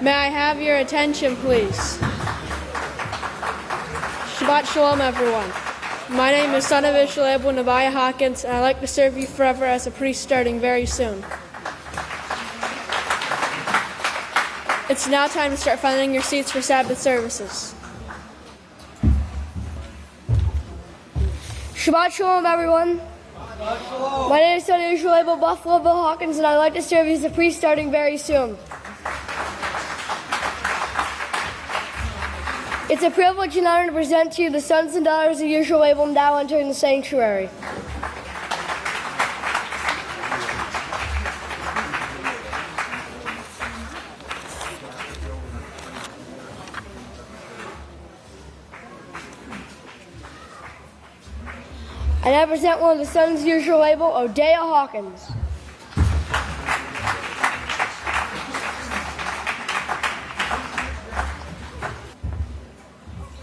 May I have your attention, please? Shabbat Shalom, everyone. My name is son of Yisrayl Abel, Yisrayl Hawkins, and I'd like to serve you forever as a priest starting very soon. It's now time to start finding your seats for Sabbath services. Shabbat Shalom, everyone. Shabbat Shalom. My name is son of Yisrayl Abel, Buffalo Hawkins, and I'd like to serve you as a priest starting very soon. It's a privilege and honor to present to you the sons and daughters of Yisrayl Abel now entering the sanctuary. And I present one of the sons of Yisrayl Abel, Odahyah Hawkins.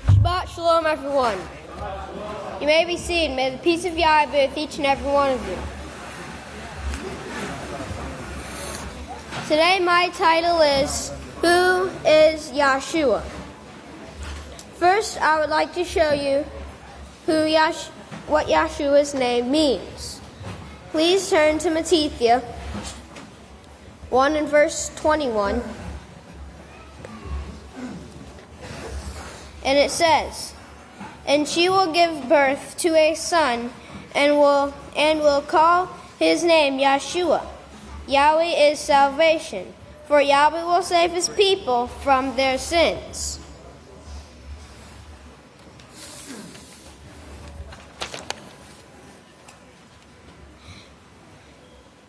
Shabbat Shalom, everyone. You may be seated. May the peace of Yahweh be with each and every one of you. Today my title is, Who is Yahshua? First, I would like to show you what Yahshua's name means. Please turn to Mattithyah 1 and verse 21. And it says, "And she will give birth to a son, and will call his name Yahshua. Yahweh is salvation, for Yahweh will save his people from their sins."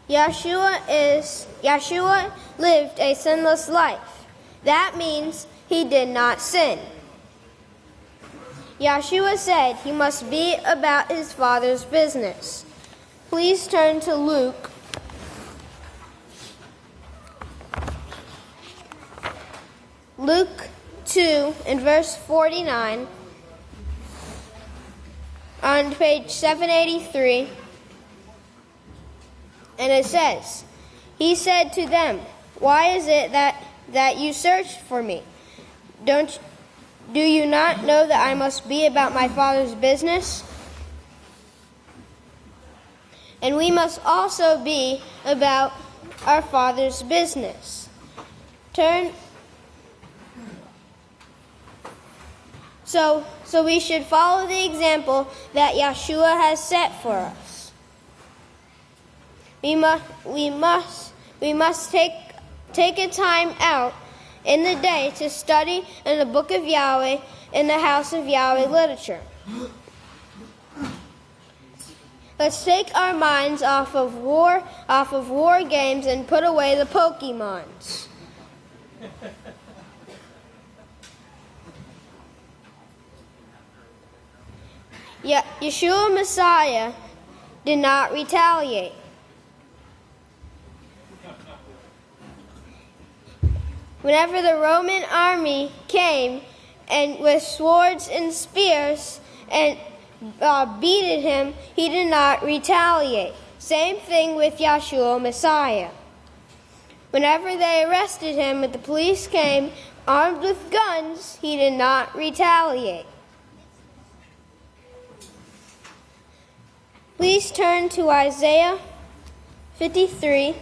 Yahshua lived a sinless life. That means he did not sin. Yahshua said he must be about his Father's business. Please turn to Luke 2 and verse 49 on page 783. And it says, "He said to them, 'Why is it that you search for me? Do you not know that I must be about my Father's business?'" And we must also be about our Father's business. So we should follow the example that Yahshua has set for us. We must take a time out in the day to study in the Book of Yahweh in the House of Yahweh literature. Let's take our minds off of war games and put away the Pokemons. Yeshua Messiah did not retaliate. Whenever the Roman army came and with swords and spears and beated him, he did not retaliate. Same thing with Yahshua Messiah. Whenever they arrested him and the police came armed with guns, he did not retaliate. Please turn to Isaiah 53.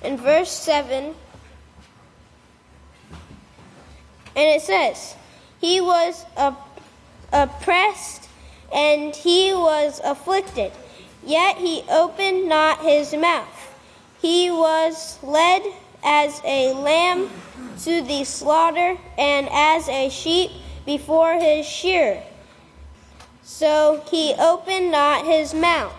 In verse 7, and it says, "He was oppressed and he was afflicted, yet he opened not his mouth. He was led as a lamb to the slaughter, and as a sheep before his shearer, so he opened not his mouth."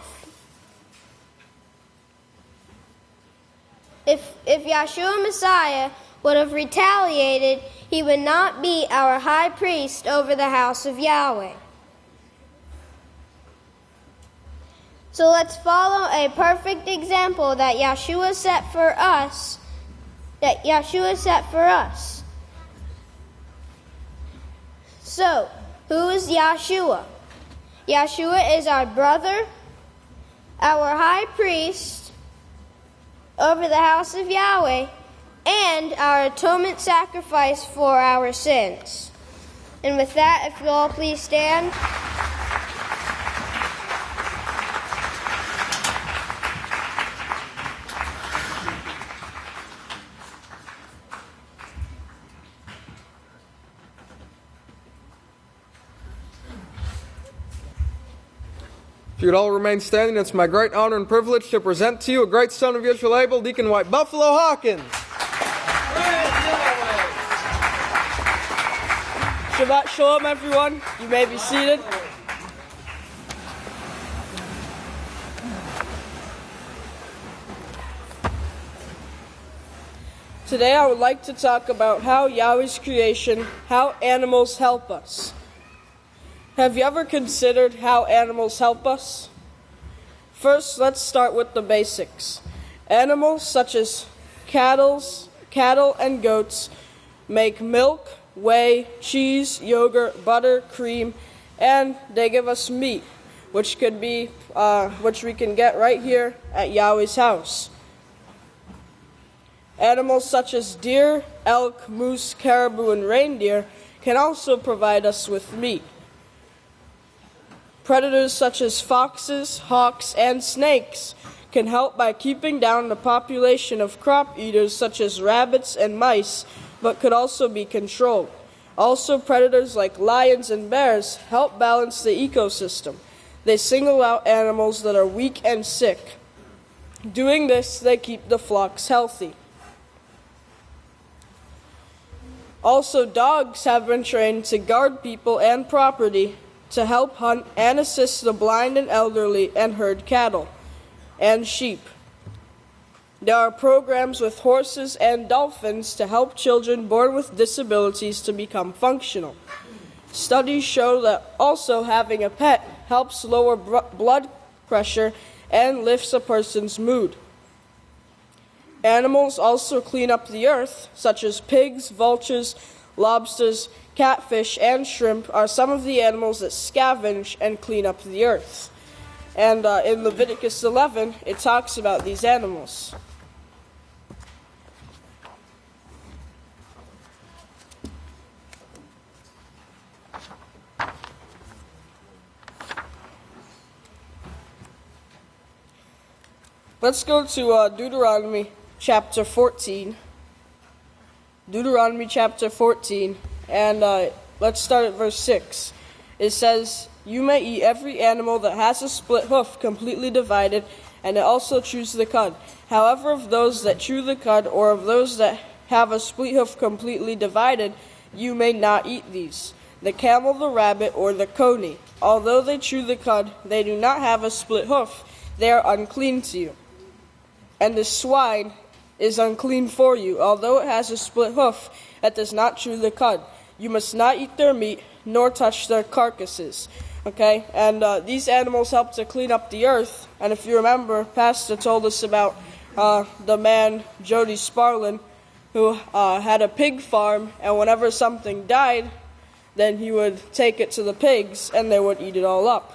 If Yahshua Messiah would have retaliated, he would not be our high priest over the house of Yahweh. So let's follow a perfect example that Yahshua set for us. So, who is Yahshua? Yahshua is our brother, our high priest over the house of Yahweh, and our atonement sacrifice for our sins. And with that, if you'll all please stand. If you'd all remain standing, it's my great honor and privilege to present to you a great son of Yisrayl Abel, Deacon White Buffalo Hawkins. Shabbat Shalom, everyone. You may be seated. Today I would like to talk about how Yahweh's creation, how animals help us. Have you ever considered how animals help us? First, let's start with the basics. Animals such as cattle and goats make milk, whey, cheese, yogurt, butter, cream, and they give us meat, which we can get right here at Yahweh's house. Animals such as deer, elk, moose, caribou, and reindeer can also provide us with meat. Predators such as foxes, hawks, and snakes can help by keeping down the population of crop eaters such as rabbits and mice, but could also be controlled. Also, predators like lions and bears help balance the ecosystem. They single out animals that are weak and sick. Doing this, they keep the flocks healthy. Also, dogs have been trained to guard people and property, to help hunt and assist the blind and elderly, and herd cattle and sheep. There are programs with horses and dolphins to help children born with disabilities to become functional. Studies show that also having a pet helps lower blood pressure and lifts a person's mood. Animals also clean up the earth, such as pigs, vultures, lobsters, catfish, and shrimp are some of the animals that scavenge and clean up the earth. And in Leviticus 11, it talks about these animals. Let's go to Deuteronomy chapter 14. Deuteronomy chapter 14. And let's start at verse 6. It says, "You may eat every animal that has a split hoof completely divided, and it also chews the cud. However, of those that chew the cud, or of those that have a split hoof completely divided, you may not eat these. The camel, the rabbit, or the coney. Although they chew the cud, they do not have a split hoof. They are unclean to you. And the swine is unclean for you. Although it has a split hoof, it does not chew the cud. You must not eat their meat, nor touch their carcasses." Okay, and these animals help to clean up the earth. And if you remember, Pastor told us about the man, Jody Sparlin, who had a pig farm, and whenever something died, then he would take it to the pigs, and they would eat it all up.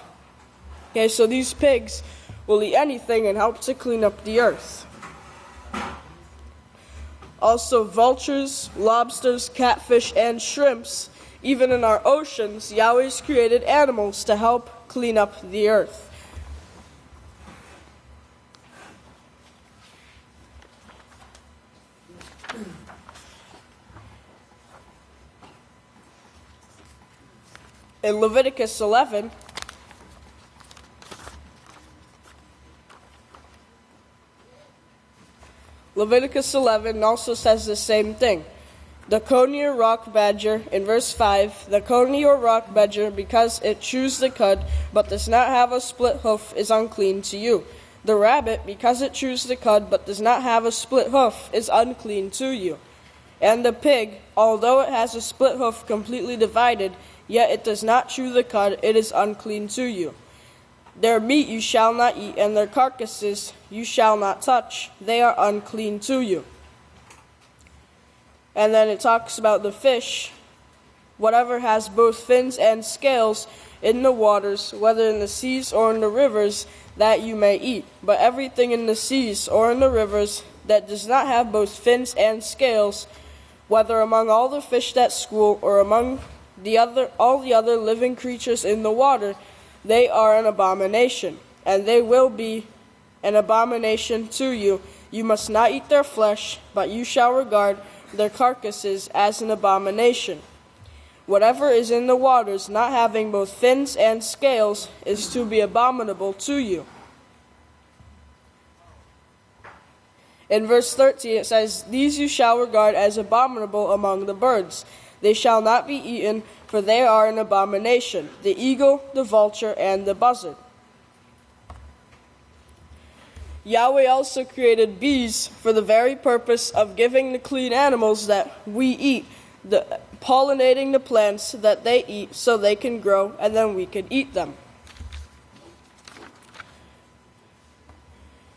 Okay, so these pigs will eat anything and help to clean up the earth. Also, vultures, lobsters, catfish, and shrimps. Even in our oceans, Yahweh's created animals to help clean up the earth. In Leviticus 11, Leviticus 11 also says the same thing. The coney or rock badger, in verse 5, the coney or rock badger, because it chews the cud, but does not have a split hoof, is unclean to you. The rabbit, because it chews the cud, but does not have a split hoof, is unclean to you. And the pig, although it has a split hoof completely divided, yet it does not chew the cud, it is unclean to you. Their meat you shall not eat, and their carcasses you shall not touch. They are unclean to you. And then it talks about the fish. Whatever has both fins and scales, in the waters, whether in the seas or in the rivers, that you may eat. But everything in the seas or in the rivers that does not have both fins and scales, whether among all the fish that school or among all the other living creatures in the water, they are an abomination, and they will be an abomination to you. You must not eat their flesh, but you shall regard their carcasses as an abomination. Whatever is in the waters, not having both fins and scales, is to be abominable to you. In verse 13 it says, These you shall regard as abominable among the birds. They shall not be eaten, for they are an abomination, the eagle, the vulture, and the buzzard. Yahweh also created bees for the very purpose of giving the clean animals that we eat, pollinating the plants that they eat so they can grow, and then we can eat them.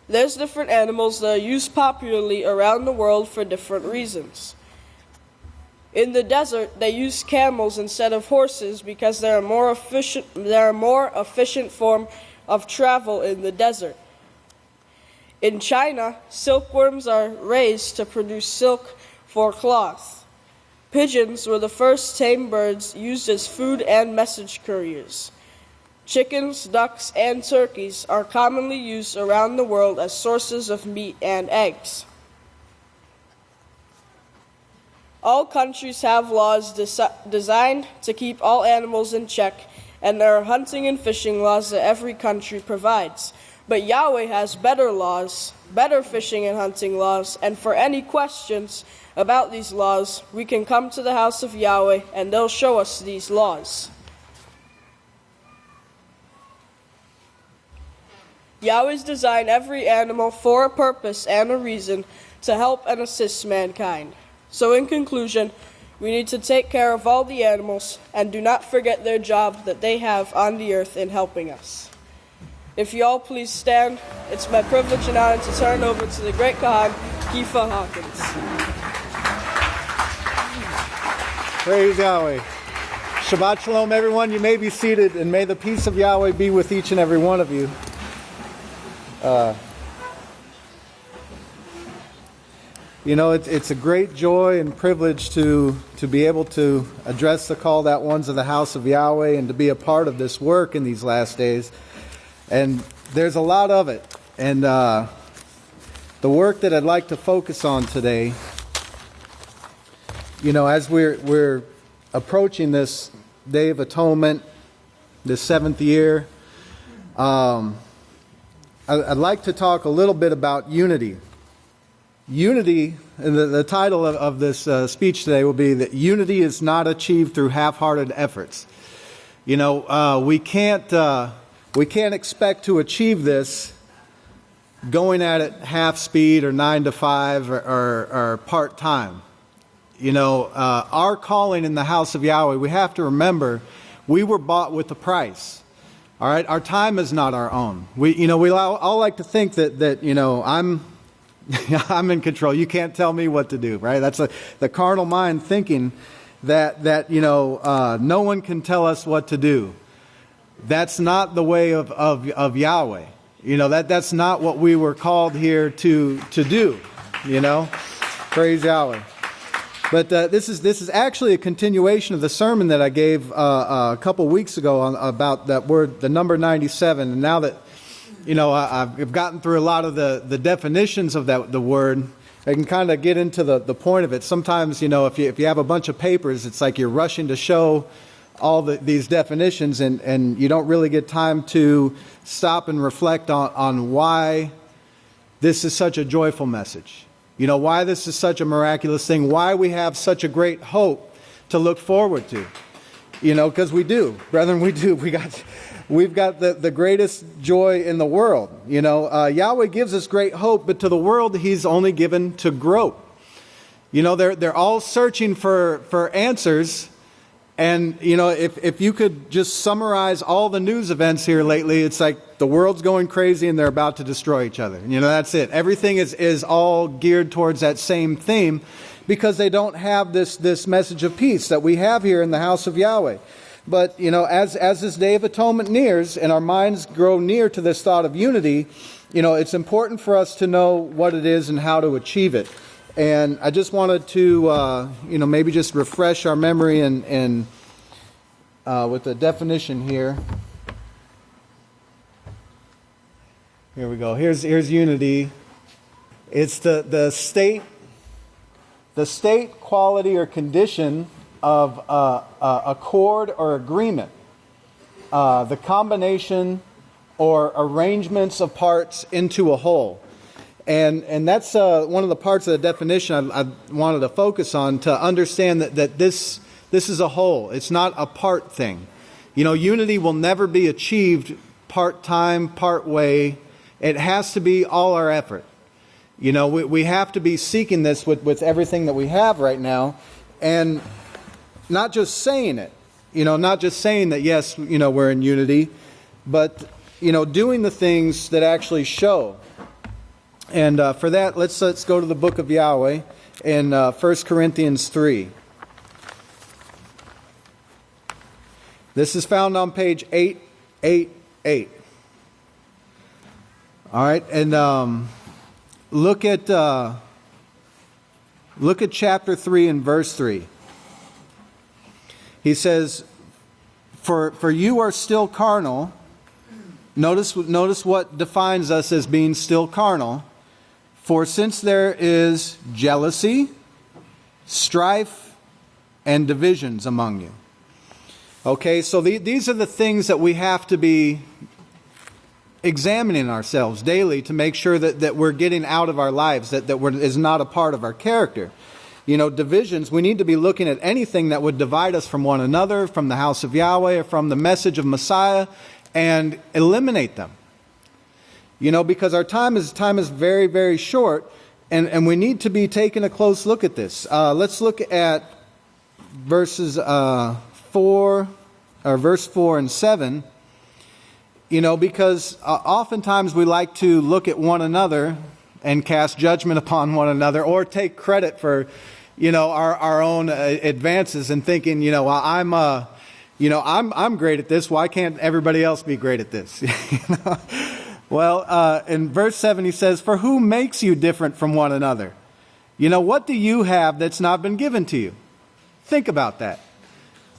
There's different animals that are used popularly around the world for different reasons. In the desert, they use camels instead of horses because they're a more efficient form of travel in the desert. In China, silkworms are raised to produce silk for cloth. Pigeons were the first tame birds used as food and message couriers. Chickens, ducks, and turkeys are commonly used around the world as sources of meat and eggs. All countries have laws designed to keep all animals in check, and there are hunting and fishing laws that every country provides. But Yahweh has better laws, better fishing and hunting laws, and for any questions about these laws, we can come to the house of Yahweh, and they'll show us these laws. Yahweh's designed every animal for a purpose and a reason to help and assist mankind. So in conclusion, we need to take care of all the animals and do not forget their job that they have on the earth in helping us. If you all please stand, it's my privilege and honor to turn over to the Great Kohan Kepha Hawkins. Praise Yahweh. Shabbat Shalom, everyone. You may be seated, and may the peace of Yahweh be with each and every one of you. It's a great joy and privilege to be able to address the called out ones of the house of Yahweh and to be a part of this work in these last days. And there's a lot of it. And the work that I'd like to focus on today, as we're approaching this Day of Atonement, this 7th year, I'd like to talk a little bit about unity. Unity, and the title of this speech today will be that unity is not achieved through half-hearted efforts. We can't expect to achieve this going at it half speed or 9 to 5 or part time. Our calling in the house of Yahweh, we have to remember we were bought with a price. All right, our time is not our own. We all like to think that I'm in control. You can't tell me what to do, right? That's the carnal mind thinking that no one can tell us what to do. That's not the way of Yahweh. That's not what we were called here to do. Praise Yahweh. But this is actually a continuation of the sermon that I gave a couple weeks ago about that word, the number 97. And now that I've gotten through a lot of the definitions of the word, I can kind of get into the point of it. Sometimes if you have a bunch of papers, it's like you're rushing to show all these definitions, and you don't really get time to stop and reflect on why this is such a joyful message. Why this is such a miraculous thing, why we have such a great hope to look forward to. Because we do, brethren, we do. We've got the greatest joy in the world. Yahweh gives us great hope, but to the world He's only given to grope. They're all searching for answers. And, if you could just summarize all the news events here lately, it's like the world's going crazy and they're about to destroy each other. That's it. Everything is all geared towards that same theme because they don't have this message of peace that we have here in the house of Yahweh. But, as this Day of Atonement nears and our minds grow near to this thought of unity, it's important for us to know what it is and how to achieve it. And I just wanted to, maybe just refresh our memory and with the definition here. Here we go. Here's unity. It's the state, quality, or condition of accord or agreement. The combination or arrangements of parts into a whole. And that's one of the parts of the definition I wanted to focus on, to understand that this is a whole. It's not a part thing. Unity will never be achieved part-time, part-way. It has to be all our effort. We have to be seeking this with everything that we have right now, and not just saying it. Not just saying that, yes, we're in unity, but, doing the things that actually show. And for that, let's go to the book of Yahweh in 1 Corinthians 3. This is found on page 888. All right, and look at chapter 3 and verse 3. He says, "For you are still carnal." Notice what defines us as being still carnal. "For since there is jealousy, strife, and divisions among you." Okay, so these are the things that we have to be examining ourselves daily to make sure that we're getting out of our lives, that is not a part of our character. Divisions, we need to be looking at anything that would divide us from one another, from the house of Yahweh, or from the message of Messiah, and eliminate them. Because our time is very, very short, and we need to be taking a close look at this. Let's look at verse 4 and 7. Because oftentimes we like to look at one another and cast judgment upon one another, or take credit for, our own advances, and thinking, well, I'm great at this. Why can't everybody else be great at this? Well, in verse 7 he says, "For who makes you different from one another? What do you have that's not been given to you?" Think about that.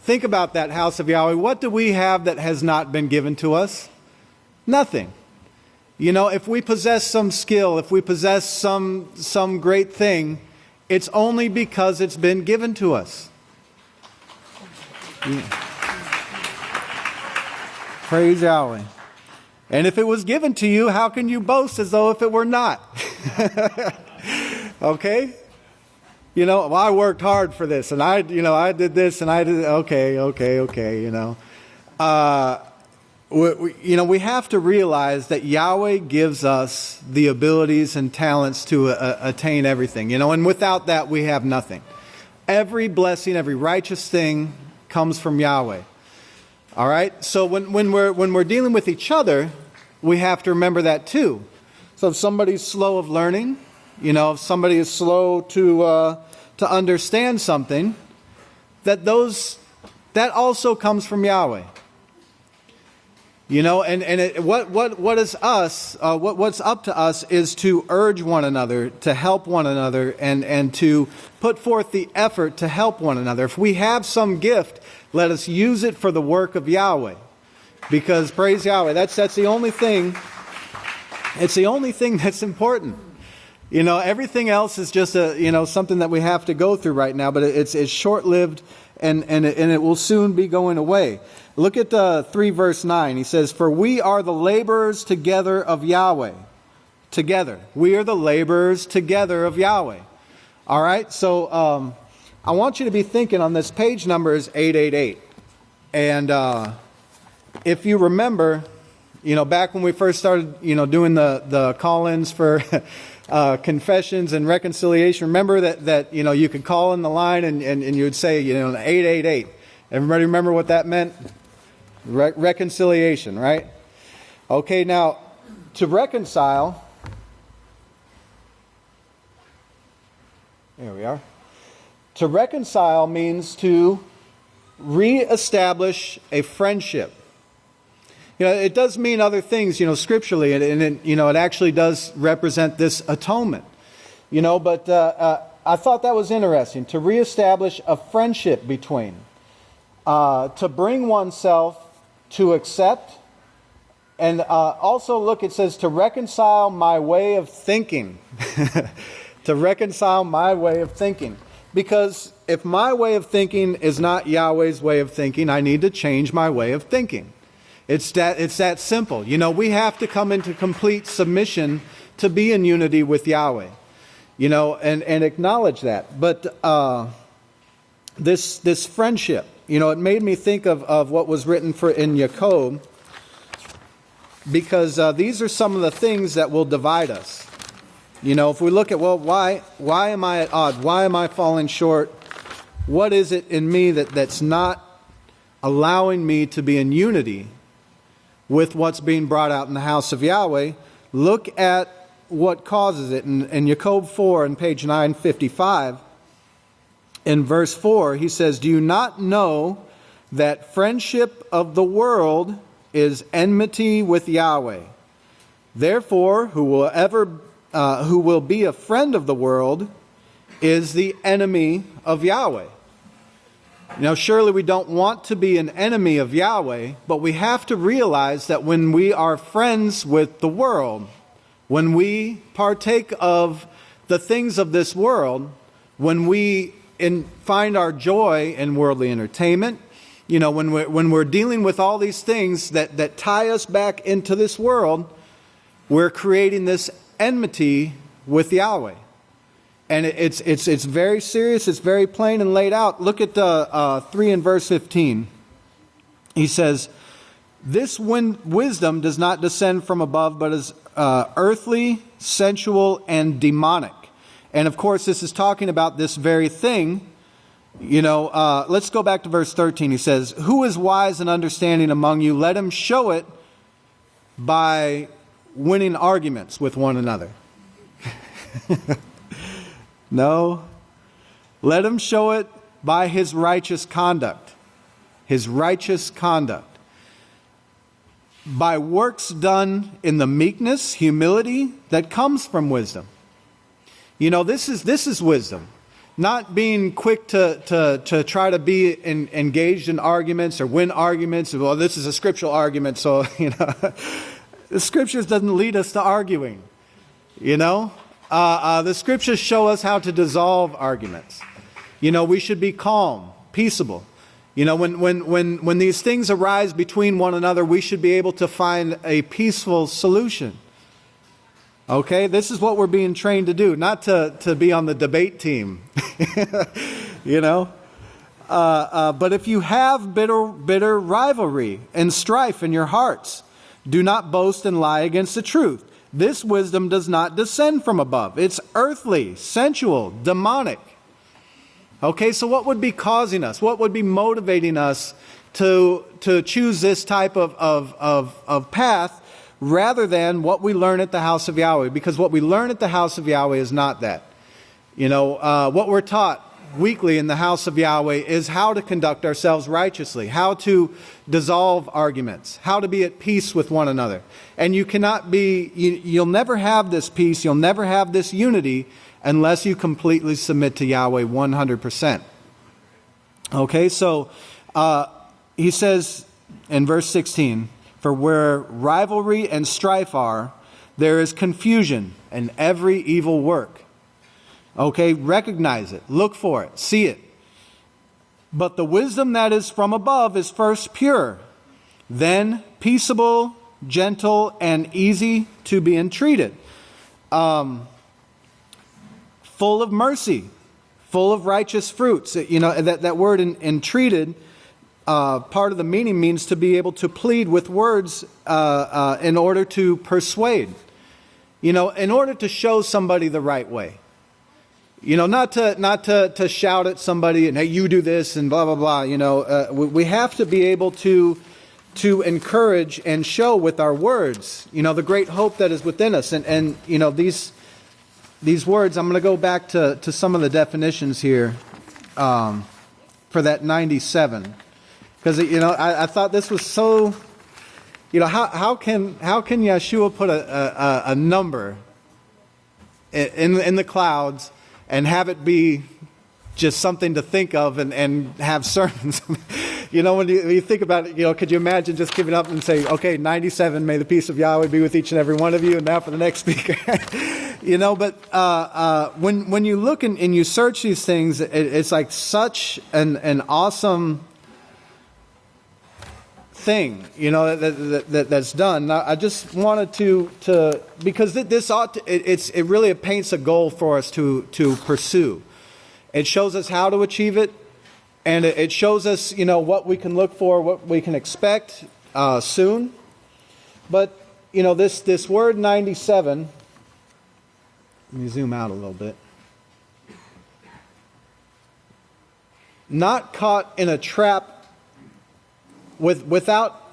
Think about that, house of Yahweh. What do we have that has not been given to us? Nothing. If we possess some skill, if we possess some great thing, it's only because it's been given to us. Yeah. Praise Yahweh. And if it was given to you, how can you boast as though if it were not? Okay? Well, I worked hard for this, and I did this, and I did, okay. We have to realize that Yahweh gives us the abilities and talents to attain everything, and without that we have nothing. Every blessing, every righteous thing comes from Yahweh. All right? So when we're dealing with each other, we have to remember that too. So if somebody's slow of learning, if somebody is slow to understand something, that also comes from Yahweh. What is us? What's up to us is to urge one another, to help one another, and to put forth the effort to help one another. If we have some gift, let us use it for the work of Yahweh, because praise Yahweh, that's the only thing. It's the only thing that's important. Everything else is just something that we have to go through right now, but it's short-lived, and it will soon be going away. Look at 3 verse 9. He says, "For we are the laborers together of Yahweh." Together. We are the laborers together of Yahweh. All right? So I want you to be thinking on this page number is 888. And if you remember, back when we first started, doing the call-ins for confessions and reconciliation, remember that you could call in the line and you would say, 888. Everybody remember what that meant? Reconciliation, right? Okay, now, to reconcile, there we are. To reconcile means to reestablish a friendship. It does mean other things, scripturally, and it actually does represent this atonement. But I thought that was interesting, to reestablish a friendship between, to bring oneself to accept, and also look, it says to reconcile my way of thinking. To reconcile my way of thinking. Because if my way of thinking is not Yahweh's way of thinking, I need to change my way of thinking. It's that simple. We have to come into complete submission to be in unity with Yahweh. And acknowledge that. But this friendship, it made me think of what was written in Jacob, because these are some of the things that will divide us. If we look at, why am I at odds? Why am I falling short? What is it in me that's not allowing me to be in unity with what's being brought out in the house of Yahweh? Look at what causes it. In Jacob 4 on page 955, in verse 4, he says, "Do you not know that friendship of the world is enmity with Yahweh? Therefore, who will be a friend of the world is the enemy of Yahweh." Surely we don't want to be an enemy of Yahweh, but we have to realize that when we are friends with the world, when we partake of the things of this world, when we find our joy in worldly entertainment, when we're dealing with all these things that tie us back into this world, we're creating this enmity with Yahweh. And it's very serious, it's very plain and laid out. Look at 3 and verse 15. He says, "This wisdom does not descend from above, but is earthly, sensual, and demonic." And of course, this is talking about this very thing. Let's go back to verse 13. He says, "Who is wise and understanding among you? Let him show it by winning arguments with one another." No. Let him show it by his righteous conduct. His righteous conduct. By works done in the meekness, humility that comes from wisdom. This is wisdom. Not being quick to try to be engaged in arguments or win arguments. Well, this is a scriptural argument, so, the scriptures doesn't lead us to arguing. The scriptures show us how to dissolve arguments. We should be calm, peaceable. When these things arise between one another, we should be able to find a peaceful solution. Okay, this is what we're being trained to do, not to be on the debate team. But if you have bitter rivalry and strife in your hearts, do not boast and lie against the truth. This wisdom does not descend from above. It's earthly, sensual, demonic. Okay, so what would be causing us? What would be motivating us to choose this type of path rather than what we learn at the house of Yahweh? Because what we learn at the house of Yahweh is not that. What we're taught weekly in the house of Yahweh is how to conduct ourselves righteously, how to dissolve arguments, how to be at peace with one another. And you'll never have this peace, you'll never have this unity unless you completely submit to Yahweh 100%. Okay, so he says in verse 16, "For where rivalry and strife are, there is confusion and every evil work." Okay, recognize it, look for it, see it. "But the wisdom that is from above is first pure, then peaceable, gentle, and easy to be entreated, full of mercy, full of righteous fruits." That word entreated, part of the meaning means to be able to plead with words in order to persuade. In order to show somebody the right way. Not to shout at somebody and, "Hey, you do this," and blah, blah, blah. We have to be able to encourage and show with our words, the great hope that is within us. And these words, I'm going to go back to some of the definitions here for that 97. Because, I thought this was so, how can Yahshua put a number in the clouds and have it be just something to think of and have sermons? When you think about it, could you imagine just giving up and say, okay, 97, may the peace of Yahweh be with each and every one of you, and now for the next speaker. But when you look and you search these things, it's like such an awesome thing, that's done. Now, I just wanted to because this it really paints a goal for us to pursue. It shows us how to achieve it, and it shows us, what we can look for, what we can expect soon. But this word 97. Let me zoom out a little bit. Not caught in a trap without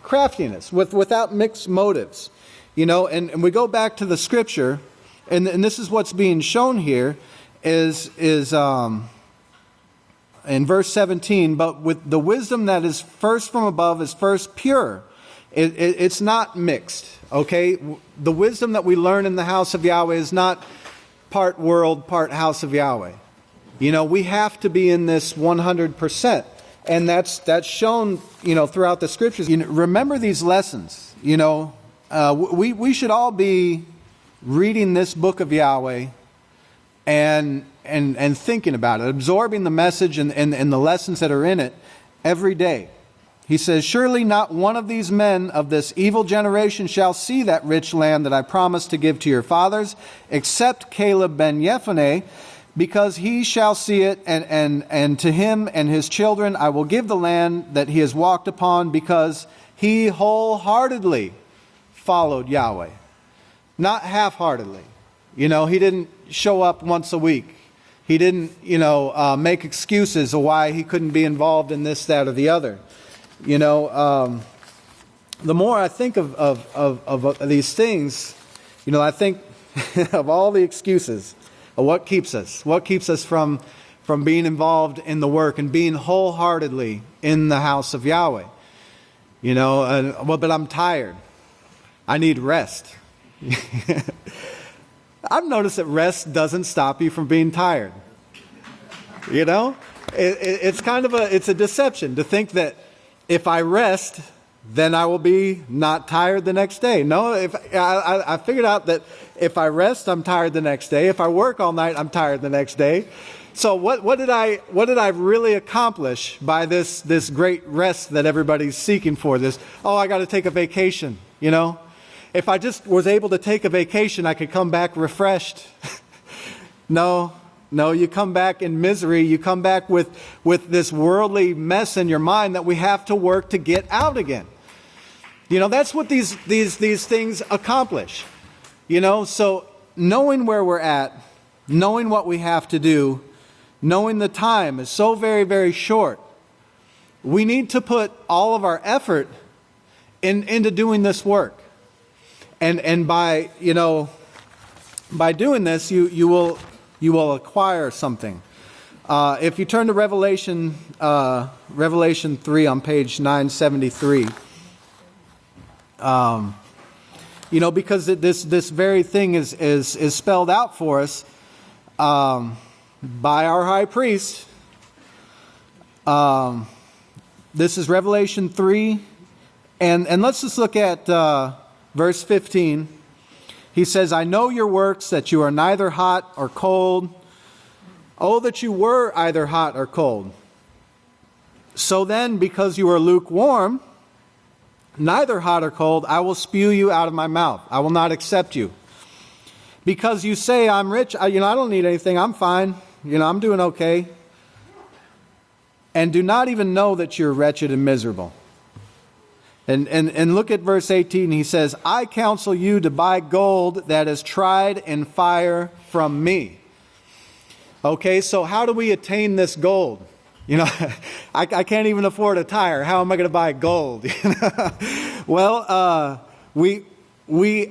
craftiness, without mixed motives. And we go back to the scripture, and this is what's being shown here, is in verse 17, but with the wisdom that is first from above is first pure. It's not mixed, okay? The wisdom that we learn in the house of Yahweh is not part world, part house of Yahweh. We have to be in this 100%. And that's shown, throughout the scriptures. Remember these lessons. We should all be reading this book of Yahweh and thinking about it, absorbing the message and the lessons that are in it every day. He says, surely not one of these men of this evil generation shall see that rich land that I promised to give to your fathers, except Caleb ben Jephunneh, because he shall see it, and to him and his children I will give the land that he has walked upon, because he wholeheartedly followed Yahweh. Not half-heartedly. He didn't show up once a week. He didn't, make excuses of why he couldn't be involved in this, that, or the other. The more I think of these things, I think of all the excuses of what keeps us from being involved in the work and being wholeheartedly in the house of Yahweh. But I'm tired. I need rest. I've noticed that rest doesn't stop you from being tired. It's kind of it's a deception to think that if I rest, then I will be not tired the next day. No, if I figured out that if I rest, I'm tired the next day. If I work all night, I'm tired the next day. So what did I really accomplish by this great rest that everybody's seeking for? I got to take a vacation, If I just was able to take a vacation, I could come back refreshed. No, you come back in misery. You come back with this worldly mess in your mind that we have to work to get out again. That's what these things accomplish. So knowing where we're at, knowing what we have to do, knowing the time is so very, very short, we need to put all of our effort into doing this work. And by doing this, you will acquire something. If you turn to Revelation 3 on page 973, because this very thing is spelled out for us by our high priest. This is Revelation 3, and let's just look at verse 15. He says, I know your works, that you are neither hot or cold. Oh, that you were either hot or cold. So then, because you are lukewarm, neither hot or cold, I will spew you out of my mouth. I will not accept you. Because you say, I'm rich, I don't need anything, I'm fine, I'm doing okay. And do not even know that you're wretched and miserable. And look at verse 18. He says, I counsel you to buy gold that is tried in fire from me. Okay, so how do we attain this gold? I can't even afford a tire. How am I going to buy gold? Well, we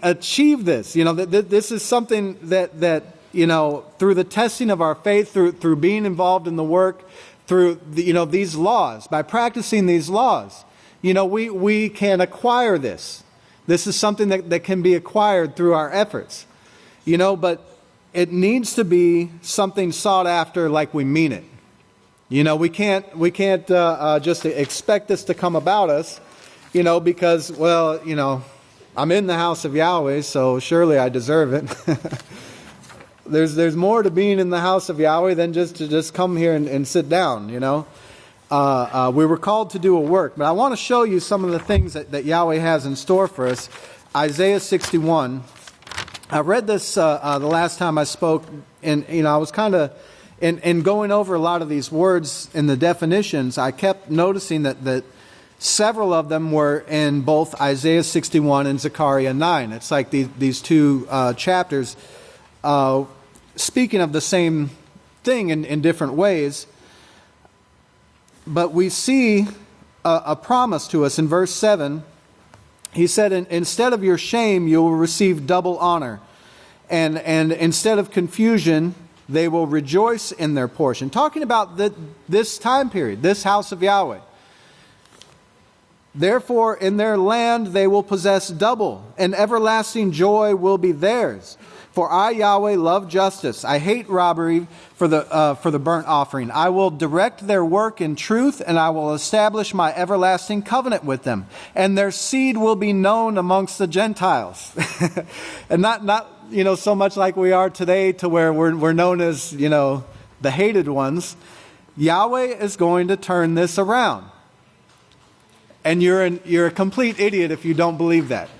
achieve this. This is something that through the testing of our faith, through being involved in the work, through these laws, by practicing these laws. We can acquire this. This is something that can be acquired through our efforts. But it needs to be something sought after like we mean it. We can't just expect this to come about us, because, I'm in the house of Yahweh, so surely I deserve it. There's more to being in the house of Yahweh than just come here and sit down, We were called to do a work, but I want to show you some of the things that Yahweh has in store for us. Isaiah 61. I read this the last time I spoke, and I was kind of in going over a lot of these words in the definitions. I kept noticing that several of them were in both Isaiah 61 and Zechariah 9. It's like these two chapters speaking of the same thing in different ways. But we see a promise to us in verse 7. He said, instead of your shame, you will receive double honor. And instead of confusion, they will rejoice in their portion. Talking about this time period, this house of Yahweh. Therefore, in their land they will possess double, and everlasting joy will be theirs. For I, Yahweh, love justice. I hate robbery for the burnt offering. I will direct their work in truth, and I will establish my everlasting covenant with them. And their seed will be known amongst the Gentiles. And not so much like we are today, to where we're known as the hated ones. Yahweh is going to turn this around. And you're a complete idiot if you don't believe that.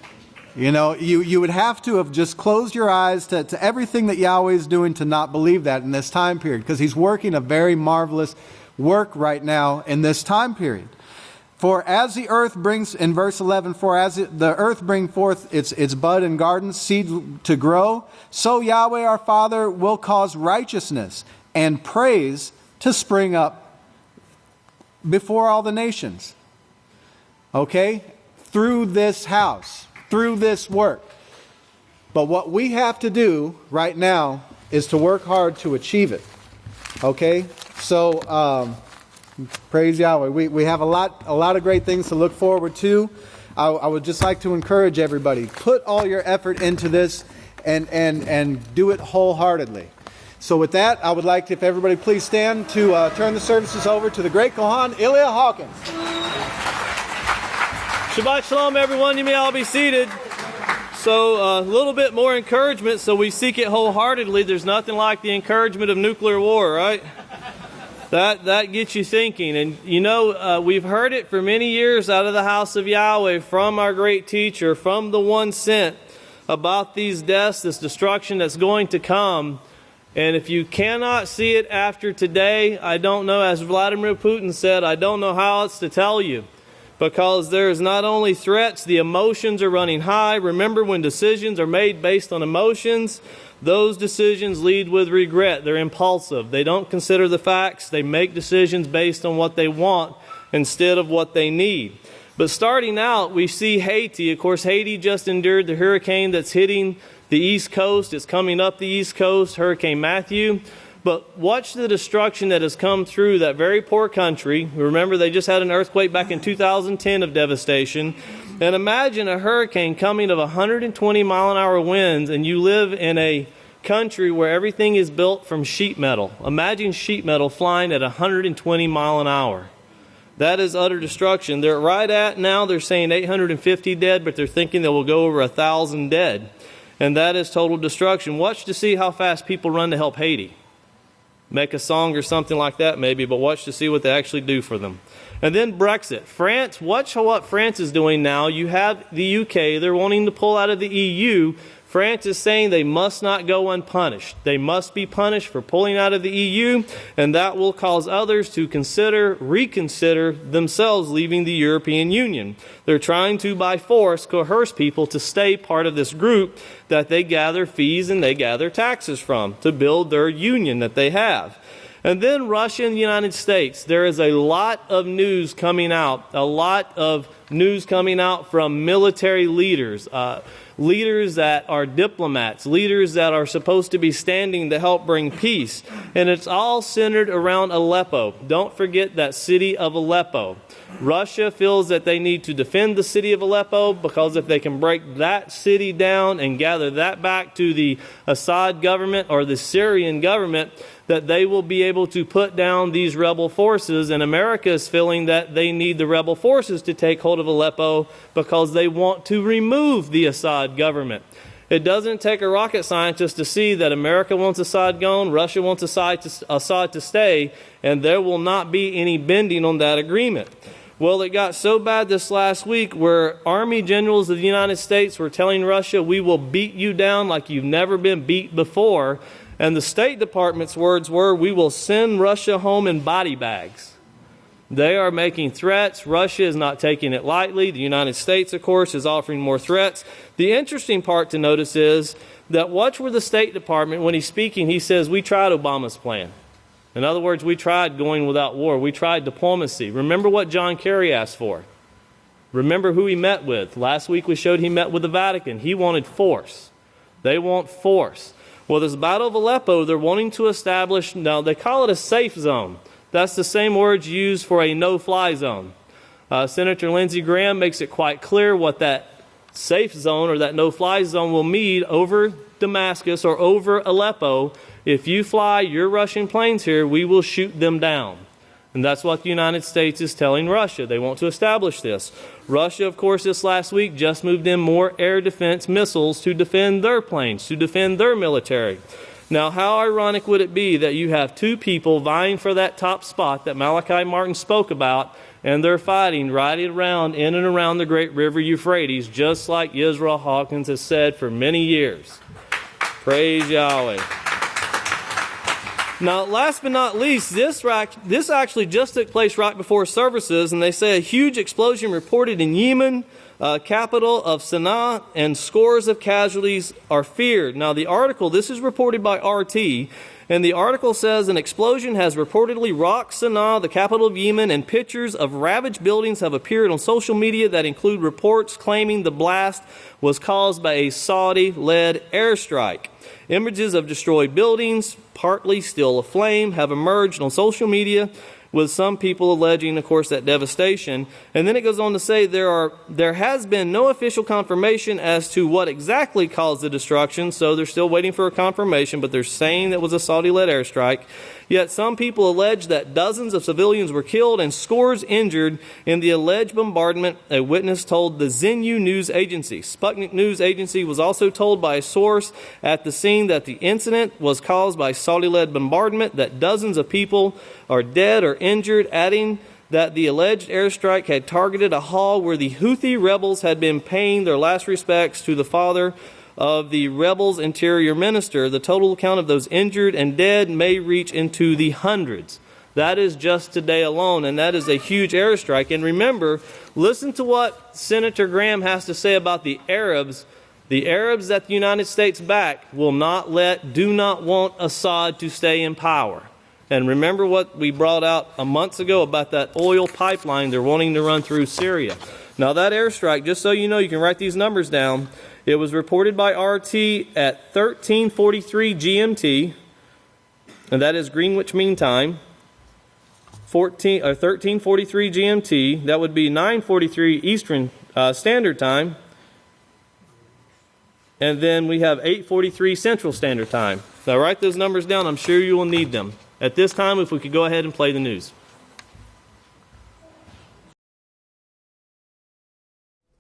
You would have to have just closed your eyes to everything that Yahweh is doing to not believe that in this time period, because He's working a very marvelous work right now in this time period. For as the earth brings, in verse 11, for as the earth brings forth its bud and garden, seed to grow, so Yahweh our Father will cause righteousness and praise to spring up before all the nations. Okay? Through this house. Through this work. But what we have to do right now is to work hard to achieve it. Okay? So, praise Yahweh. We have a lot of great things to look forward to. I would just like to encourage everybody, put all your effort into this and do it wholeheartedly. So with that, I would like to, if everybody please stand, to turn the services over to the Great Kohan, Yisrayl Hawkins. Shabbat Shalom, everyone. You may all be seated. So a little bit more encouragement, so we seek it wholeheartedly. There's nothing like the encouragement of nuclear war, right? That gets you thinking. And we've heard it for many years out of the house of Yahweh, from our great teacher, from the one sent, about these deaths, this destruction that's going to come. And if you cannot see it after today, I don't know, as Vladimir Putin said, I don't know how else to tell you. Because there's not only threats, the emotions are running high. Remember, when decisions are made based on emotions, those decisions lead with regret. They're impulsive. They don't consider the facts. They make decisions based on what they want instead of what they need. But starting out, we see Haiti. Of course, Haiti just endured the hurricane that's hitting the East Coast. It's coming up the East Coast, Hurricane Matthew. But watch the destruction that has come through that very poor country. Remember, they just had an earthquake back in 2010 of devastation. And imagine a hurricane coming of 120 mile an hour winds, and you live in a country where everything is built from sheet metal. Imagine sheet metal flying at 120 mile an hour. That is utter destruction. They're right at now, they're saying 850 dead, but they're thinking they will go over 1,000 dead. And that is total destruction. Watch to see how fast people run to help Haiti. Make a song or something like that maybe, but watch to see what they actually do for them. And then Brexit. France, watch what France is doing now. You have the UK, they're wanting to pull out of the EU. France is saying they must not go unpunished. They must be punished for pulling out of the EU, and that will cause others to reconsider themselves leaving the European Union. They're trying to, by force, coerce people to stay part of this group that they gather fees and they gather taxes from to build their union that they have. And then Russia and the United States. There is a lot of news coming out, from military leaders. leaders that are diplomats, leaders that are supposed to be standing to help bring peace. And it's all centered around Aleppo. Don't forget that city of Aleppo. Russia feels that they need to defend the city of Aleppo because if they can break that city down and gather that back to the Assad government or the Syrian government, that they will be able to put down these rebel forces. And America is feeling that they need the rebel forces to take hold of Aleppo because they want to remove the Assad government. It doesn't take a rocket scientist to see that America wants Assad gone, Russia wants Assad to stay, and there will not be any bending on that agreement. Well, it got so bad this last week where Army generals of the United States were telling Russia, we will beat you down like you've never been beat before. And the State Department's words were, we will send Russia home in body bags. They are making threats. Russia is not taking it lightly. The United States, of course, is offering more threats. The interesting part to notice is that watch where the State Department, when he's speaking, he says, we tried Obama's plan. In other words, we tried going without war. We tried diplomacy. Remember what John Kerry asked for. Remember who he met with. Last week we showed he met with the Vatican. He wanted force. They want force. Well, this Battle of Aleppo, they're wanting to establish, now they call it a safe zone. That's the same words used for a no-fly zone. Senator Lindsey Graham makes it quite clear what that safe zone or that no-fly zone will mean over Damascus or over Aleppo. If you fly your Russian planes here, we will shoot them down. And that's what the United States is telling Russia. They want to establish this. Russia, of course, this last week just moved in more air defense missiles to defend their planes, to defend their military. Now, how ironic would it be that you have two people vying for that top spot that Malachi Martin spoke about, and they're fighting right around, in and around the great river Euphrates, just like Yisrayl Hawkins has said for many years. Praise Yahweh. Now, last but not least, this actually just took place right before services, and they say a huge explosion reported in Yemen, capital of Sana'a, and scores of casualties are feared. Now, the article, this is reported by RT, and the article says an explosion has reportedly rocked Sana'a, the capital of Yemen, and pictures of ravaged buildings have appeared on social media that include reports claiming the blast was caused by a Saudi-led airstrike. Images of destroyed buildings, partly still aflame, have emerged on social media, with some people alleging, of course, that devastation. And then it goes on to say there has been no official confirmation as to what exactly caused the destruction, so they're still waiting for a confirmation, but they're saying it was a Saudi-led airstrike. Yet some people allege that dozens of civilians were killed and scores injured in the alleged bombardment, a witness told the Xinyu News Agency. Sputnik News Agency was also told by a source at the scene that the incident was caused by Saudi-led bombardment, that dozens of people are dead or injured, adding that the alleged airstrike had targeted a hall where the Houthi rebels had been paying their last respects to the father of the rebels' interior minister. The total count of those injured and dead may reach into the hundreds. That is just today alone, and that is a huge airstrike. And remember, listen to what Senator Graham has to say about the Arabs. The Arabs that the United States back do not want Assad to stay in power. And remember what we brought out a month ago about that oil pipeline they're wanting to run through Syria. Now that airstrike, just so you know, you can write these numbers down. It was reported by RT at 13:43 GMT, and that is Greenwich Mean Time. 13:43 GMT. That would be 9:43 Eastern Standard Time. And then we have 8:43 Central Standard Time. Now write those numbers down. I'm sure you will need them. At this time, if we could go ahead and play the news.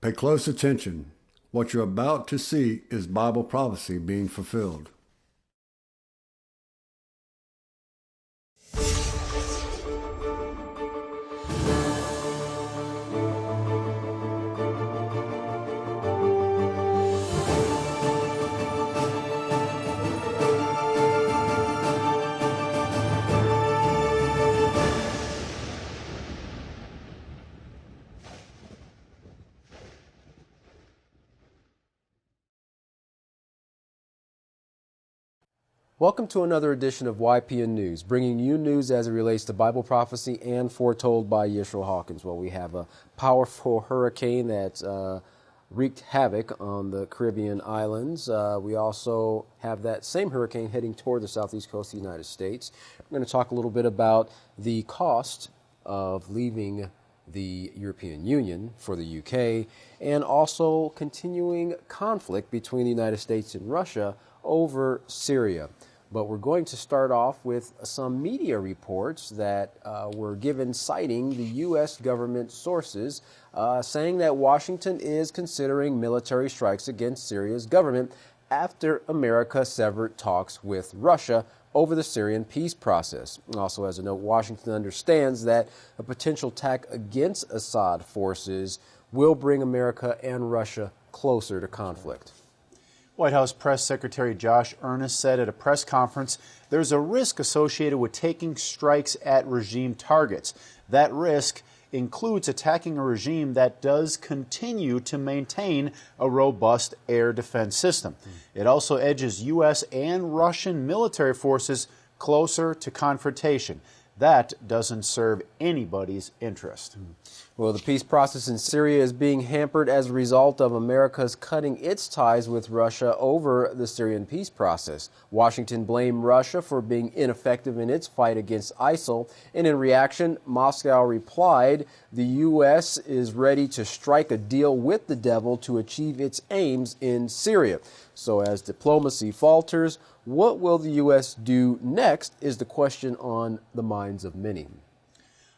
Pay close attention. What you're about to see is Bible prophecy being fulfilled. Welcome to another edition of YPN News, bringing you news as it relates to Bible prophecy and foretold by Yisrayl Hawkins. Well, we have a powerful hurricane that's wreaked havoc on the Caribbean islands. We also have that same hurricane heading toward the southeast coast of the United States. We're going to talk a little bit about the cost of leaving the European Union for the UK, and also continuing conflict between the United States and Russia over Syria. But we're going to start off with some media reports that were given citing the U.S. government sources saying that Washington is considering military strikes against Syria's government after America severed talks with Russia over the Syrian peace process. Also, as a note, Washington understands that a potential attack against Assad forces will bring America and Russia closer to conflict. White House Press Secretary Josh Earnest said at a press conference there's a risk associated with taking strikes at regime targets. That risk includes attacking a regime that does continue to maintain a robust air defense system. It also edges U.S. and Russian military forces closer to confrontation. That doesn't serve anybody's interest. Well, the peace process in Syria is being hampered as a result of America's cutting its ties with Russia over the Syrian peace process. Washington blamed Russia for being ineffective in its fight against ISIL, and in reaction, Moscow replied, the U.S. is ready to strike a deal with the devil to achieve its aims in Syria. So as diplomacy falters, what will the U.S. do next is the question on the minds of many.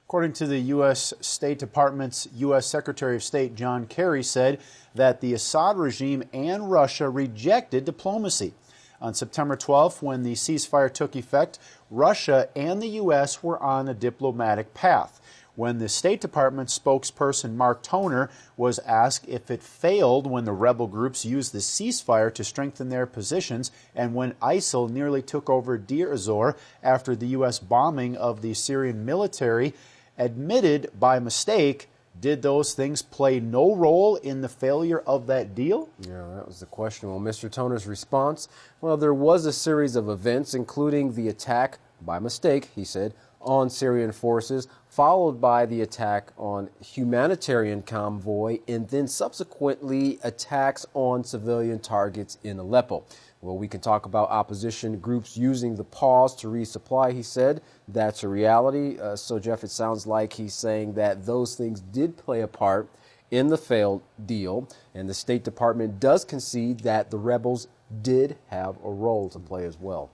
According to the U.S. State Department's U.S. Secretary of State John Kerry said that the Assad regime and Russia rejected diplomacy. On September 12th, when the ceasefire took effect, Russia and the U.S. were on a diplomatic path. When the State Department spokesperson Mark Toner was asked if it failed when the rebel groups used the ceasefire to strengthen their positions and when ISIL nearly took over Deir ez-Zor after the U.S. bombing of the Syrian military, admitted by mistake, did those things play no role in the failure of that deal? Yeah, that was the question. Well, Mr. Toner's response, well, there was a series of events, including the attack, by mistake, he said, on Syrian forces, followed by the attack on humanitarian convoy, and then subsequently attacks on civilian targets in Aleppo. Well, we can talk about opposition groups using the pause to resupply, he said. That's a reality. So, Jeff, it sounds like he's saying that those things did play a part in the failed deal, and the State Department does concede that the rebels did have a role to play as well.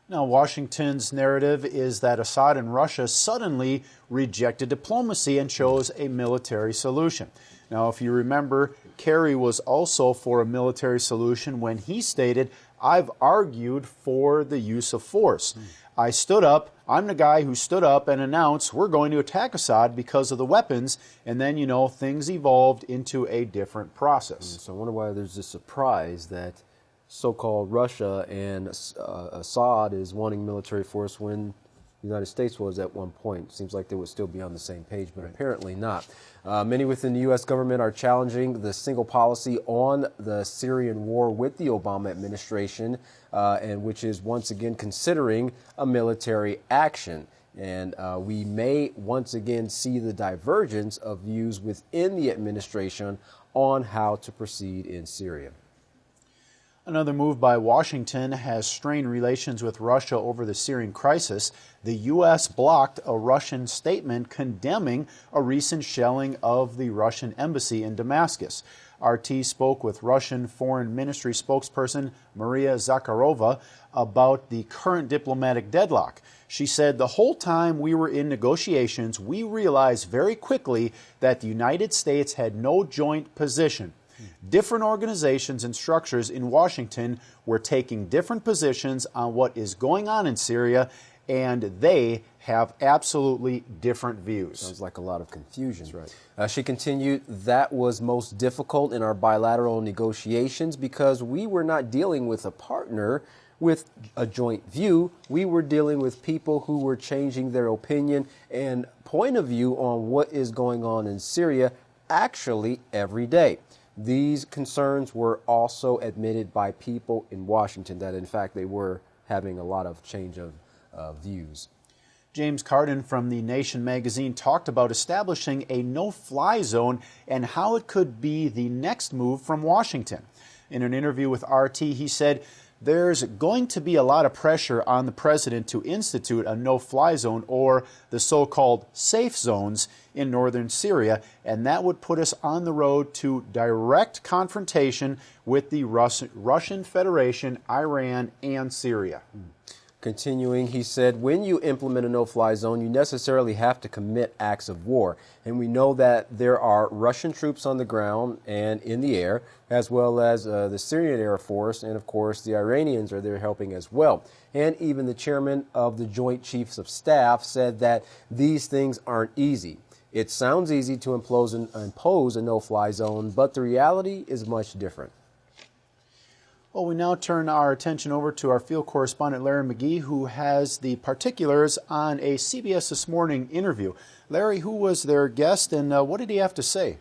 Now, Washington's narrative is that Assad and Russia suddenly rejected diplomacy and chose a military solution. Now, if you remember, Kerry was also for a military solution when he stated, I've argued for the use of force. I stood up, I'm the guy who stood up and announced we're going to attack Assad because of the weapons, and then, things evolved into a different process. So I wonder why there's this surprise that so-called Russia and Assad is wanting military force when the United States was at one point. Seems like they would still be on the same page, but apparently not. Many within the U.S. government are challenging the single policy on the Syrian war with the Obama administration, and which is once again considering a military action. And we may once again see the divergence of views within the administration on how to proceed in Syria. Another move by Washington has strained relations with Russia over the Syrian crisis. The U.S. blocked a Russian statement condemning a recent shelling of the Russian embassy in Damascus. RT spoke with Russian Foreign Ministry spokesperson Maria Zakharova about the current diplomatic deadlock. She said, the whole time we were in negotiations, we realized very quickly that the United States had no joint position. Different organizations and structures in Washington were taking different positions on what is going on in Syria, and they have absolutely different views. Sounds like a lot of confusion. That's right. She continued, that was most difficult in our bilateral negotiations because we were not dealing with a partner with a joint view. We were dealing with people who were changing their opinion and point of view on what is going on in Syria actually every day. These concerns were also admitted by people in Washington that, in fact, they were having a lot of change of views. James Carden from the Nation magazine talked about establishing a no-fly zone and how it could be the next move from Washington. In an interview with RT, he said, "There's going to be a lot of pressure on the president to institute a no-fly zone, or the so-called safe zones, in northern Syria, and that would put us on the road to direct confrontation with the Russian Federation, Iran, and Syria." Continuing, he said, when you implement a no-fly zone, you necessarily have to commit acts of war. And we know that there are Russian troops on the ground and in the air, as well as the Syrian Air Force, and of course the Iranians are there helping as well. And even the chairman of the Joint Chiefs of Staff said that these things aren't easy. It sounds easy to impose a no-fly zone, but the reality is much different. Well, we now turn our attention over to our field correspondent, Larry McGee, who has the particulars on a CBS This Morning interview. Larry, who was their guest, and what did he have to say?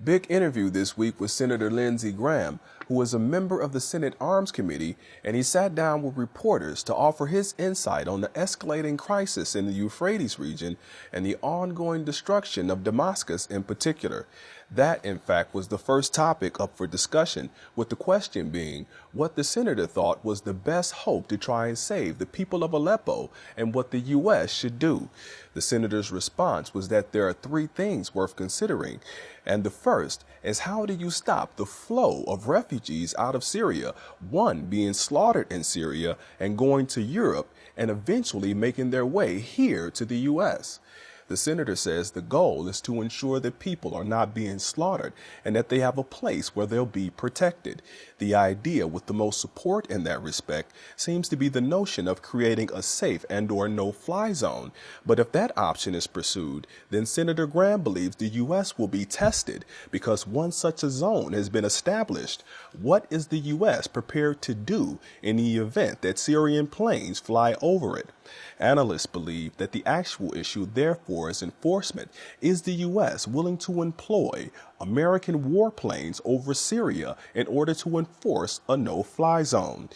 Big interview this week with Senator Lindsey Graham, who is a member of the Senate Arms Committee, and he sat down with reporters to offer his insight on the escalating crisis in the Euphrates region and the ongoing destruction of Damascus in particular. That, in fact, was the first topic up for discussion, with the question being what the senator thought was the best hope to try and save the people of Aleppo and what the U.S. should do. The senator's response was that there are three things worth considering, and the first is how do you stop the flow of refugees out of Syria, one being slaughtered in Syria and going to Europe and eventually making their way here to the U.S. The senator says the goal is to ensure that people are not being slaughtered and that they have a place where they'll be protected. The idea with the most support in that respect seems to be the notion of creating a safe and/or no-fly zone. But if that option is pursued, then Senator Graham believes the U.S. will be tested because once such a zone has been established, what is the U.S. prepared to do in the event that Syrian planes fly over it? Analysts believe that the actual issue, therefore, is enforcement. Is the U.S. willing to employ American warplanes over Syria in order to enforce a no-fly zone?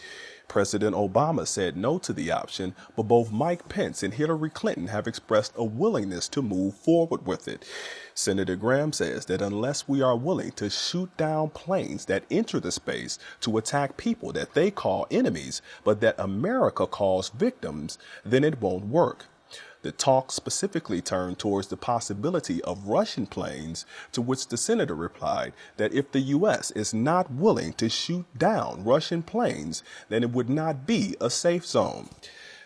President Obama said no to the option, but both Mike Pence and Hillary Clinton have expressed a willingness to move forward with it. Senator Graham says that unless we are willing to shoot down planes that enter the space to attack people that they call enemies, but that America calls victims, then it won't work. The talk specifically turned towards the possibility of Russian planes, to which the senator replied that if the U.S. is not willing to shoot down Russian planes, then it would not be a safe zone.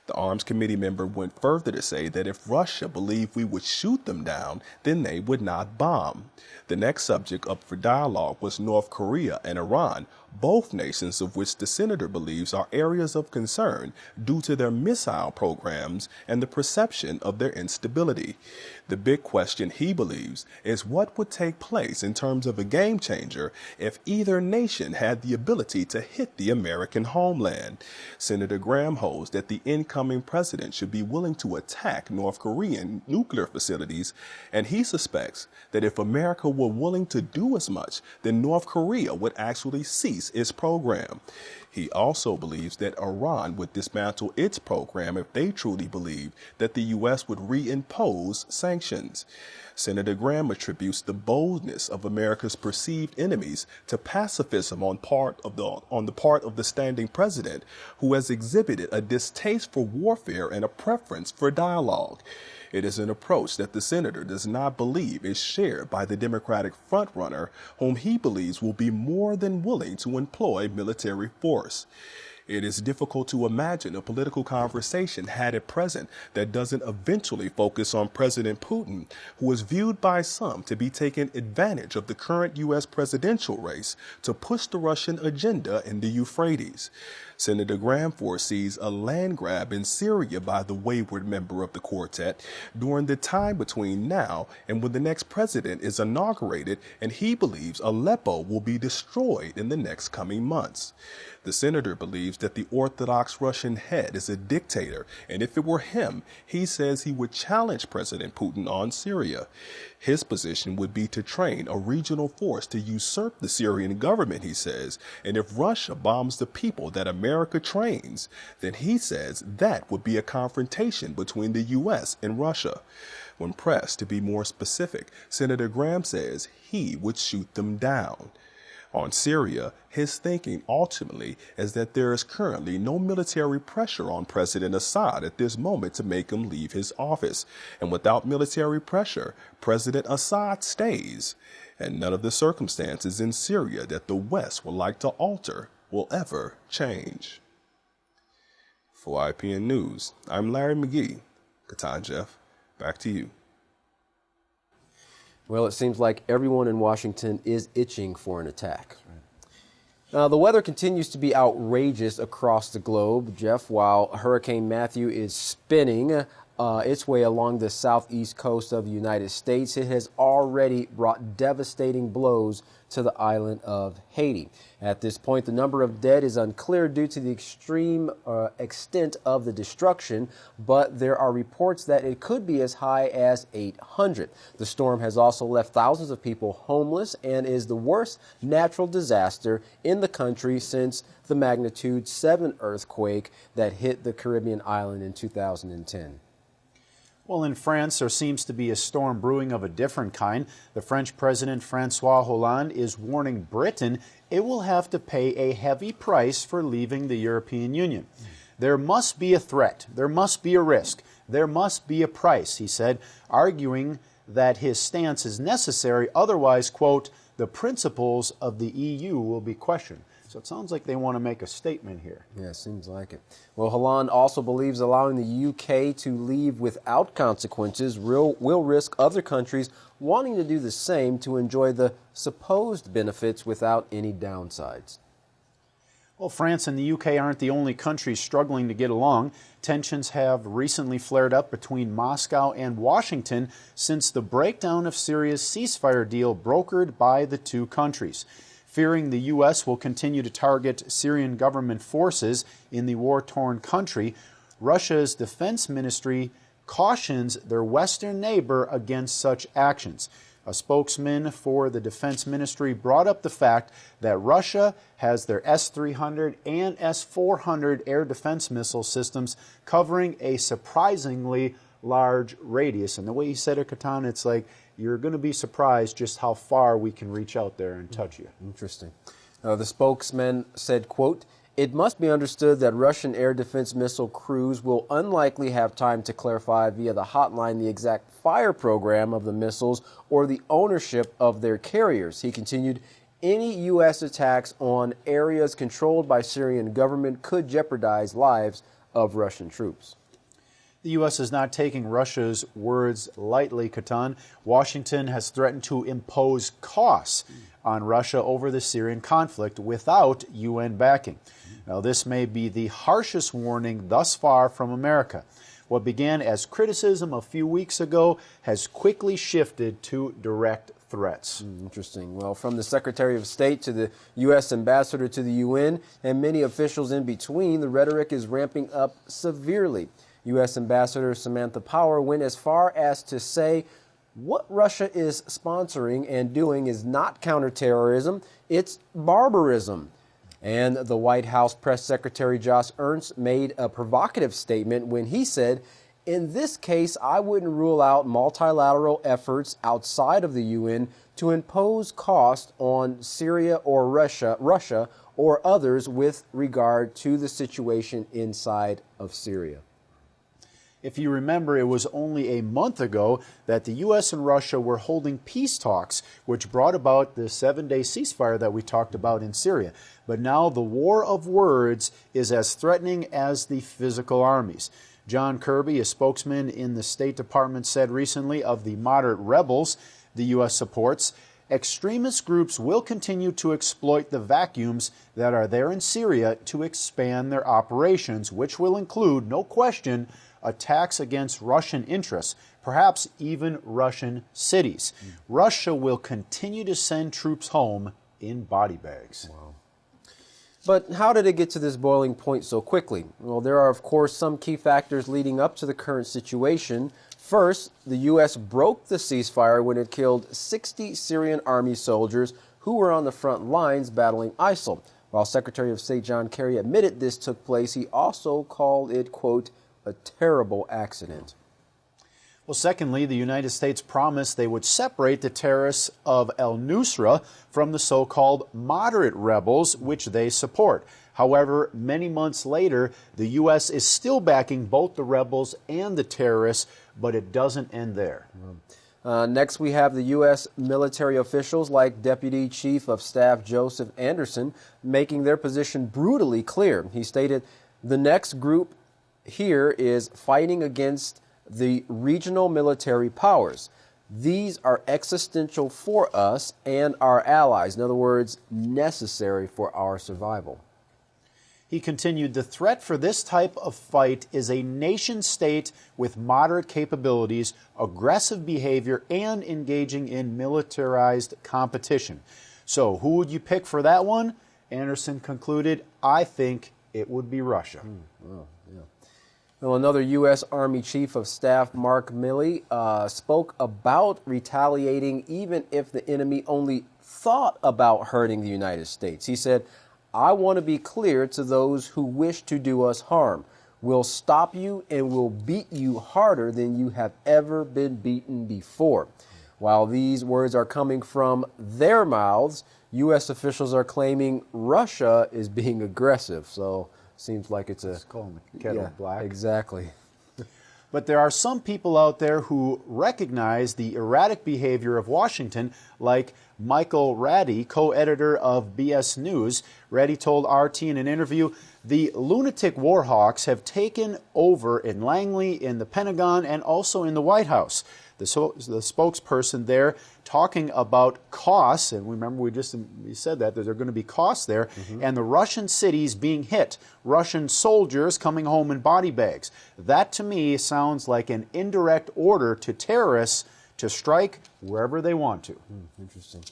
The Arms Committee member went further to say that if Russia believed we would shoot them down, then they would not bomb. The next subject up for dialogue was North Korea and Iran, both nations of which the senator believes are areas of concern due to their missile programs and the perception of their instability. The big question, he believes, is what would take place in terms of a game changer if either nation had the ability to hit the American homeland. Senator Graham holds that the incoming president should be willing to attack North Korean nuclear facilities, and he suspects that if America were willing to do as much, then North Korea would actually cease its program. He also believes that Iran would dismantle its program if they truly believe that the U.S. would reimpose sanctions. Senator Graham attributes the boldness of America's perceived enemies to pacifism on the part of the standing president, who has exhibited a distaste for warfare and a preference for dialogue. It is an approach that the senator does not believe is shared by the Democratic frontrunner, whom he believes will be more than willing to employ military force. It is difficult to imagine a political conversation had at present that doesn't eventually focus on President Putin, who is viewed by some to be taking advantage of the current U.S. presidential race to push the Russian agenda in the Euphrates. Senator Graham foresees a land grab in Syria by the wayward member of the quartet during the time between now and when the next president is inaugurated, and he believes Aleppo will be destroyed in the next coming months. The senator believes that the Orthodox Russian head is a dictator, and if it were him, he says he would challenge President Putin on Syria. His position would be to train a regional force to usurp the Syrian government, he says, and if Russia bombs the people that America America trains, then he says that would be a confrontation between the U.S. and Russia. When pressed to be more specific, Senator Graham says he would shoot them down. On Syria, his thinking ultimately is that there is currently no military pressure on President Assad at this moment to make him leave his office. And without military pressure, President Assad stays. And none of the circumstances in Syria that the West would like to alter will ever change. For IPN News, I'm Larry McGee. Kohan Kepha, back to you. Well, it seems like everyone in Washington is itching for an attack. Now, the weather continues to be outrageous across the globe, Jeff, while Hurricane Matthew is spinning its way along the southeast coast of the United States. It has already brought devastating blows to the island of Haiti. At this point, the number of dead is unclear due to the extreme extent of the destruction, but there are reports that it could be as high as 800. The storm has also left thousands of people homeless and is the worst natural disaster in the country since the magnitude 7 earthquake that hit the Caribbean island in 2010. Well, in France, there seems to be a storm brewing of a different kind. The French President François Hollande is warning Britain it will have to pay a heavy price for leaving the European Union. There must be a threat. There must be a risk. There must be a price, he said, arguing that his stance is necessary. Otherwise, quote, the principles of the EU will be questioned. So it sounds like they want to make a statement here. Yeah, seems like it. Well, Hollande also believes allowing the UK to leave without consequences will risk other countries wanting to do the same to enjoy the supposed benefits without any downsides. Well, France and the UK aren't the only countries struggling to get along. Tensions have recently flared up between Moscow and Washington since the breakdown of Syria's ceasefire deal brokered by the two countries. Fearing the U.S. will continue to target Syrian government forces in the war-torn country, Russia's defense ministry cautions their western neighbor against such actions. A spokesman for the defense ministry brought up the fact that Russia has their S-300 and S-400 air defense missile systems covering a surprisingly large radius. And the way he said it, Kohan, it's like you're going to be surprised just how far we can reach out there and touch you. Interesting. The spokesman said, quote, it must be understood that Russian air defense missile crews will unlikely have time to clarify via the hotline the exact fire program of the missiles or the ownership of their carriers. He continued, any U.S. attacks on areas controlled by Syrian government could jeopardize lives of Russian troops. The U.S. is not taking Russia's words lightly, Kohan. Washington has threatened to impose costs on Russia over the Syrian conflict without UN backing. Now, this may be the harshest warning thus far from America. What began as criticism a few weeks ago has quickly shifted to direct threats. Interesting. Well, from the Secretary of State to the U.S. Ambassador to the UN and many officials in between, the rhetoric is ramping up severely. U.S. Ambassador Samantha Power went as far as to say what Russia is sponsoring and doing is not counterterrorism, it's barbarism. And the White House Press Secretary Josh Ernst made a provocative statement when he said, in this case, I wouldn't rule out multilateral efforts outside of the UN to impose cost on Syria or Russia or others with regard to the situation inside of Syria. If you remember, it was only a month ago that the U.S. and Russia were holding peace talks, which brought about the 7-day ceasefire that we talked about in Syria. But now the war of words is as threatening as the physical armies. John Kirby, a spokesman in the State Department, said recently of the moderate rebels the U.S. supports, extremist groups will continue to exploit the vacuums that are there in Syria to expand their operations, which will include, no question, attacks against Russian interests, perhaps even Russian cities. Russia will continue to send troops home in body bags. Wow. But how did it get to this boiling point so quickly? Well, there are, of course, some key factors leading up to the current situation. First, the U.S. broke the ceasefire when it killed 60 Syrian army soldiers who were on the front lines battling ISIL. While Secretary of State John Kerry admitted this took place, he also called it, quote, a terrible accident. Well, secondly, the United States promised they would separate the terrorists of al-Nusra from the so-called moderate rebels, which they support. However, many months later, the U.S. is still backing both the rebels and the terrorists, but it doesn't end there. Next, we have the U.S. military officials like Deputy Chief of Staff Joseph Anderson making their position brutally clear. He stated, the next group here is fighting against the regional military powers. These are existential for us and our allies. In other words, necessary for our survival. He continued, the threat for this type of fight is a nation state with moderate capabilities, aggressive behavior, and engaging in militarized competition. So who would you pick for that one? Anderson concluded, I think it would be Russia. Well, another U.S. Army Chief of Staff, Mark Milley, spoke about retaliating even if the enemy only thought about hurting the United States. He said, I want to be clear to those who wish to do us harm. We'll stop you and we'll beat you harder than you have ever been beaten before. While these words are coming from their mouths, U.S. officials are claiming Russia is being aggressive. So seems like it's a... Let's call them the kettle black. Exactly. But there are some people out there who recognize the erratic behavior of Washington, like Michael Raddy, co-editor of BS News. Raddy told RT in an interview, the lunatic war hawks have taken over in Langley, in the Pentagon, and also in the White House. The spokesperson there talking about costs, and remember we said that there are going to be costs there, and the Russian cities being hit, Russian soldiers coming home in body bags. That to me sounds like an indirect order to terrorists to strike wherever they want to. Interesting.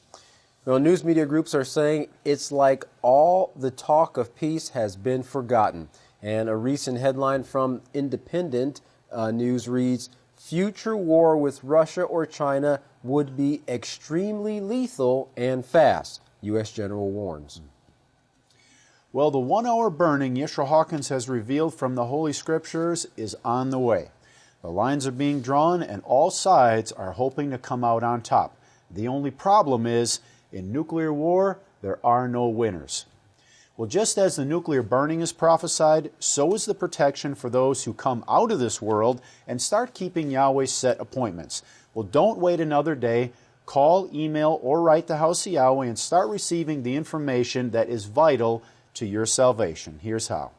Well, news media groups are saying it's like all the talk of peace has been forgotten. And a recent headline from Independent News reads, future war with Russia or China would be extremely lethal and fast, U.S. General warns. Well, the 1 hour burning Yisrayl Hawkins has revealed from the Holy Scriptures is on the way. The lines are being drawn and all sides are hoping to come out on top. The only problem is, in nuclear war, there are no winners. Well, just as the nuclear burning is prophesied, so is the protection for those who come out of this world and start keeping Yahweh's set appointments. Well, don't wait another day. Call, email, or write the House of Yahweh and start receiving the information that is vital to your salvation. Here's how.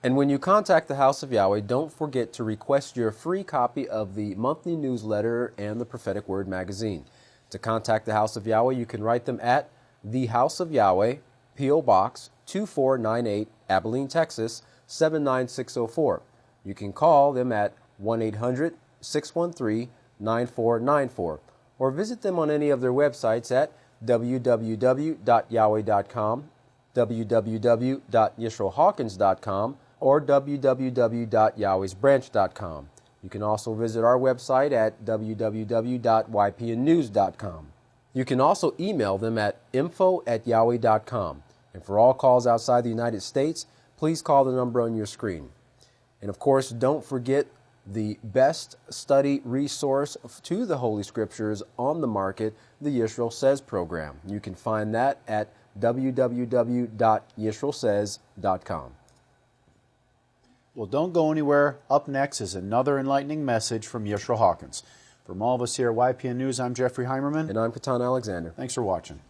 And when you contact the House of Yahweh, don't forget to request your free copy of the monthly newsletter and the Prophetic Word magazine. To contact the House of Yahweh, you can write them at The House of Yahweh, P.O. Box 2498, Abilene, Texas 79604. You can call them at 1-800-613-9494 or visit them on any of their websites at www.yahweh.com, www.yisraelhawkins.com, or www.yahwehsbranch.com. You can also visit our website at www.ypnnews.com. You can also email them at info@yahweh.com. And for all calls outside the United States, please call the number on your screen. And of course, don't forget the best study resource to the Holy Scriptures on the market, the Yisrael Says program. You can find that at www.yisraelsays.com. Well, don't go anywhere. Up next is another enlightening message from Yisrayl Hawkins. From all of us here at YPN News, I'm Jeffrey Heimerman. And I'm Katan Alexander. Thanks for watching.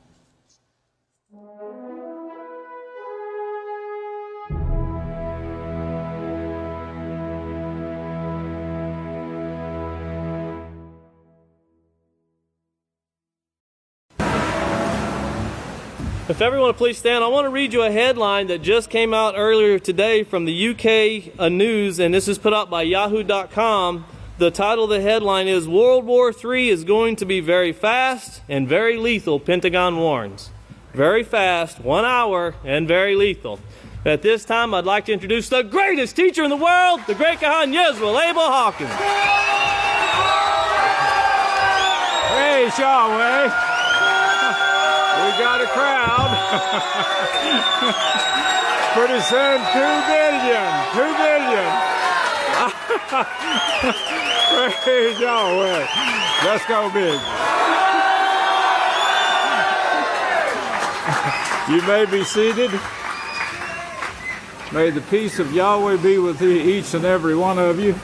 If everyone would please stand, I want to read you a headline that just came out earlier today from the UK News, and this is put out by Yahoo.com. The title of the headline is, World War III is going to be very fast and very lethal, Pentagon warns. Very fast, 1 hour, and very lethal. At this time, I'd like to introduce the greatest teacher in the world, the Great Kohan Yisrayl Abel Hawkins. Praise Yahweh. We got a crowd. Pretty soon, 2 billion. 2 billion. Praise Yahweh. Let's go big. You may be seated. May the peace of Yahweh be with each and every one of you.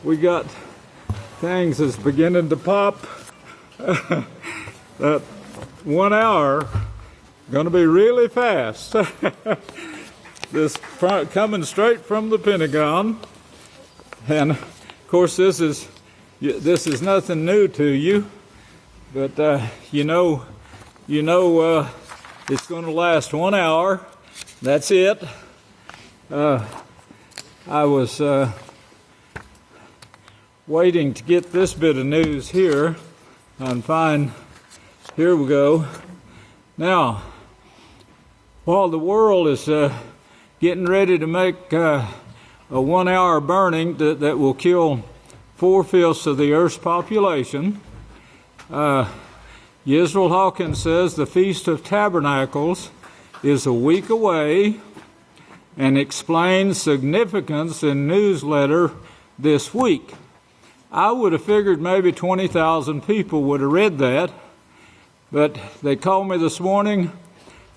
We got things that's beginning to pop. That 1 hour going to be really fast. This coming straight from the Pentagon, and of course this is nothing new to you, but you know it's going to last 1 hour. That's it. I was waiting to get this bit of news here and find. Here we go. Now, while the world is getting ready to make a 1 hour burning that will kill 4/5 of the Earth's population, Yisrayl Hawkins says the Feast of Tabernacles is a week away and explains significance in newsletter this week. I would have figured maybe 20,000 people would have read that, but they called me this morning.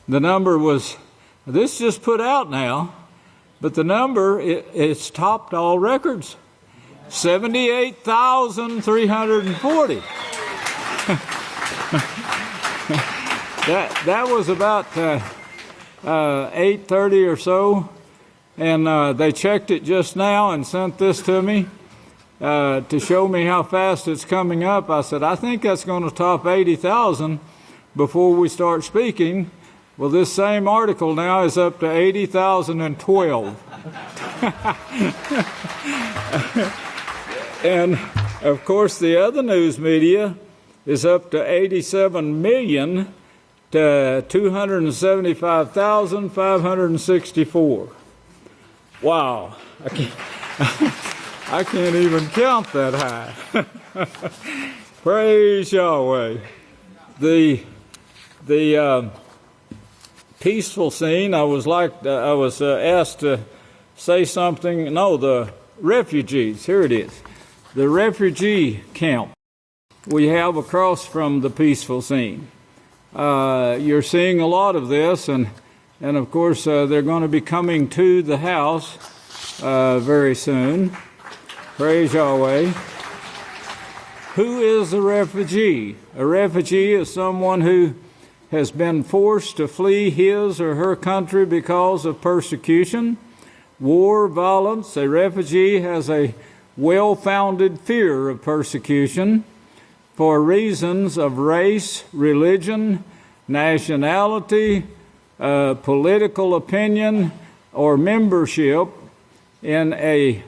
The number was, this just put out now, but the number, it's topped all records. 78,340. That was about 8:30 or so, and they checked it just now and sent this to me to show me how fast it's coming up. I said, I think that's going to top 80,000 before we start speaking. Well, this same article now is up to 80,012. And, of course, the other news media is up to 87 million to 275,564. Wow. I can't even count that high. Praise Yahweh. The peaceful scene, I was asked to say something. No, the refugees. Here it is. The refugee camp we have across from the peaceful scene. You're seeing a lot of this, and of course they're going to be coming to the house very soon. Praise Yahweh. Who is a refugee? A refugee is someone who has been forced to flee his or her country because of persecution, war, violence. A refugee has a well-founded fear of persecution for reasons of race, religion, nationality, political opinion, or membership in a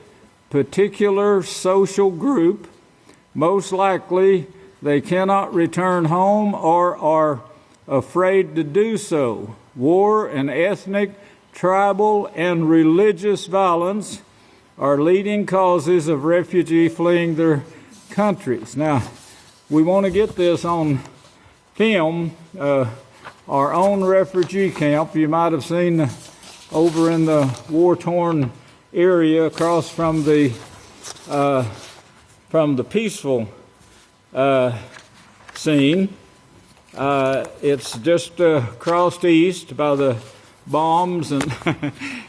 particular social group. Most likely, they cannot return home or are afraid to do so. War and ethnic, tribal, and religious violence are leading causes of refugee fleeing their countries. Now, we want to get this on film. Our own refugee camp, you might have seen over in the war-torn area across from the peaceful scene. It's just crossed east by the bombs, and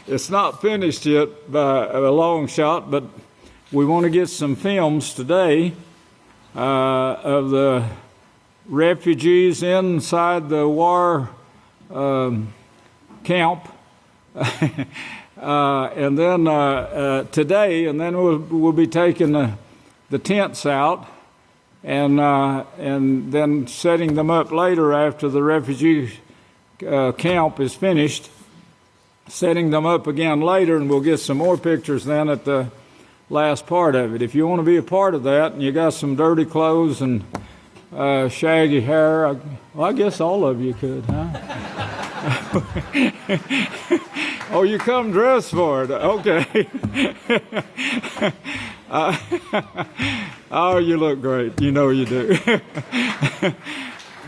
it's not finished yet by a long shot, but we want to get some films today of the refugees inside the war camp. And then today, and then we'll be taking the tents out and then setting them up later after the refugee camp is finished, setting them up again later, and we'll get some more pictures then at the last part of it. If you want to be a part of that and you got some dirty clothes and shaggy hair, I guess all of you could, huh? Oh, you come dressed for it. Okay. Oh, you look great. You know you do.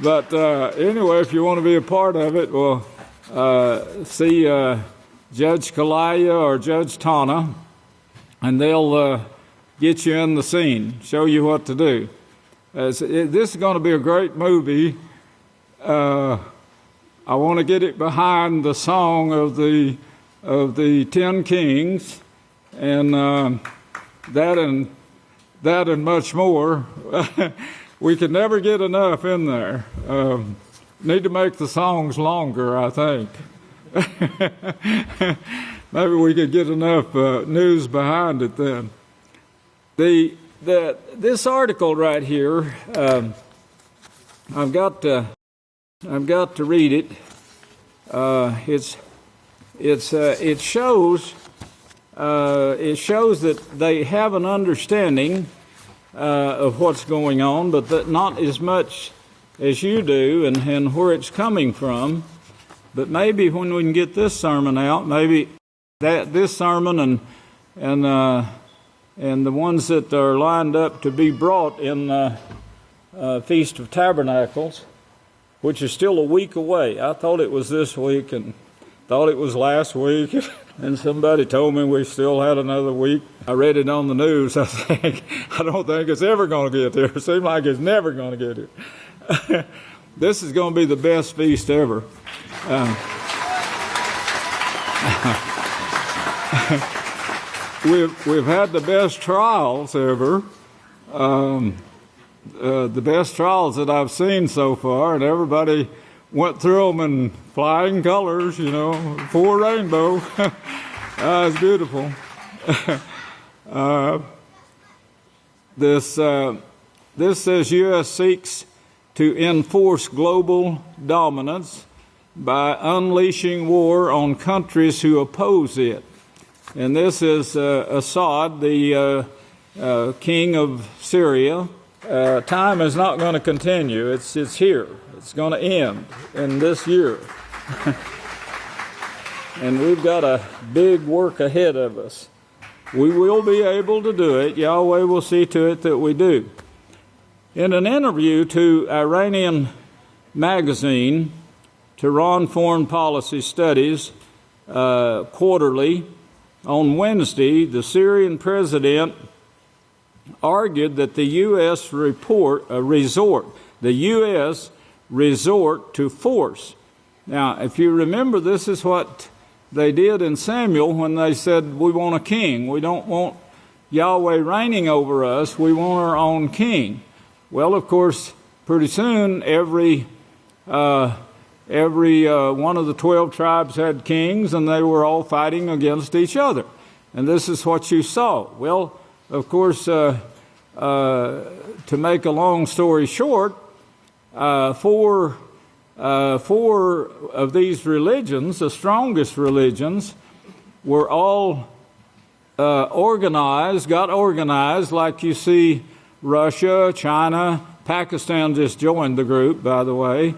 But anyway, if you want to be a part of it, well, see Judge Kalaya or Judge Tana, and they'll get you in the scene, show you what to do. This is going to be a great movie. I want to get it behind the song of the 10 Kings, and that and much more. We can never get enough in there. Need to make the songs longer, I think. Maybe we could get enough news behind it then. This article right here, I've got to read it. It shows that they have an understanding of what's going on, but that not as much as you do, and where it's coming from. But maybe when we can get this sermon out, maybe this sermon and the ones that are lined up to be brought in Feast of Tabernacles, which is still a week away. I thought it was this week and thought it was last week, and somebody told me we still had another week. I read it on the news. I don't think it's ever going to get there. It seems like it's never going to get here. This is going to be the best feast ever. We've had the best trials ever. The best trials that I've seen so far, and everybody went through them in flying colors, full rainbow. It's beautiful. This says U.S. seeks to enforce global dominance by unleashing war on countries who oppose it. And this is Assad, the king of Syria. Time is not going to continue. It's here. It's going to end in this year. And we've got a big work ahead of us. We will be able to do it. Yahweh will see to it that we do. In an interview to Iranian magazine, Tehran Foreign Policy Studies, quarterly, on Wednesday, the Syrian president argued that the U.S. resort to force. Now, if you remember, this is what they did in Samuel when they said, we want a king. We don't want Yahweh reigning over us. We want our own king. Well, of course, pretty soon every one of the 12 tribes had kings, and they were all fighting against each other. And this is what you saw. Well, of course, to make a long story short, four of these religions, the strongest religions, were all got organized, like you see Russia, China, Pakistan just joined the group, by the way.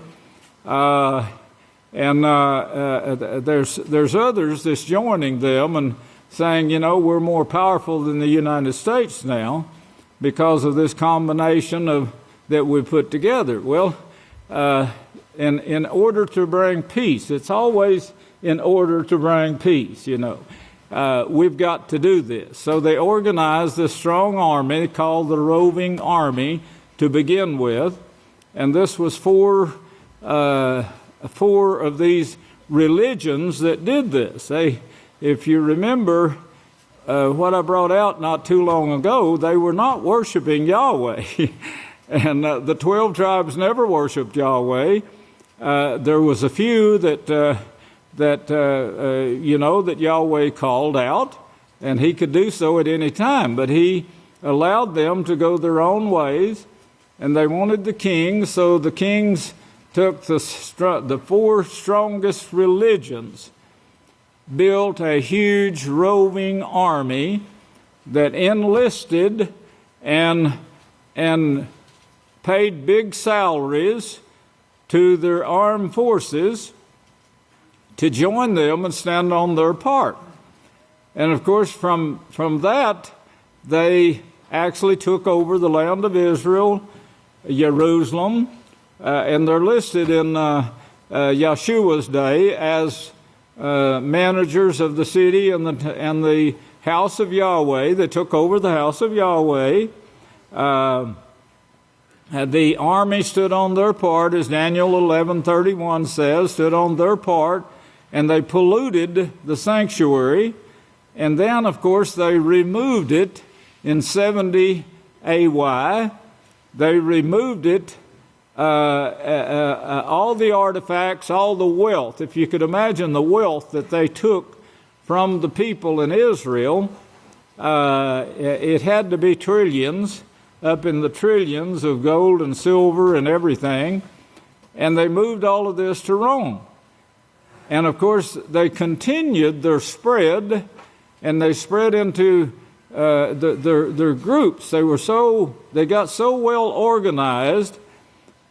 There's others that's joining them and saying, we're more powerful than the United States now because of this combination that we put together. Well, in order to bring peace, it's always in order to bring peace, we've got to do this. So they organized this strong army called the Roving Army to begin with, and this was four of these religions that did this. If you remember what I brought out not too long ago, they were not worshiping Yahweh. And the 12 tribes never worshiped Yahweh. There was a few that Yahweh called out, and he could do so at any time. But he allowed them to go their own ways, and they wanted the kings, so the kings took the four strongest religions, built a huge roving army that enlisted and paid big salaries to their armed forces to join them and stand on their part. And of course, from that, they actually took over the land of Israel, Jerusalem, and they're listed in Yahshua's day as managers of the city and the house of Yahweh. They took over the house of Yahweh. The army stood on their part, as Daniel 11:31 says, stood on their part, and they polluted the sanctuary. And then, of course, they removed it in 70 AY. They removed it, all the artifacts, all the wealth. If you could imagine the wealth that they took from the people in Israel, it had to be trillions, up in the trillions of gold and silver and everything. And they moved all of this to Rome. And of course, they continued their spread, and they spread into their groups. They got so well organized.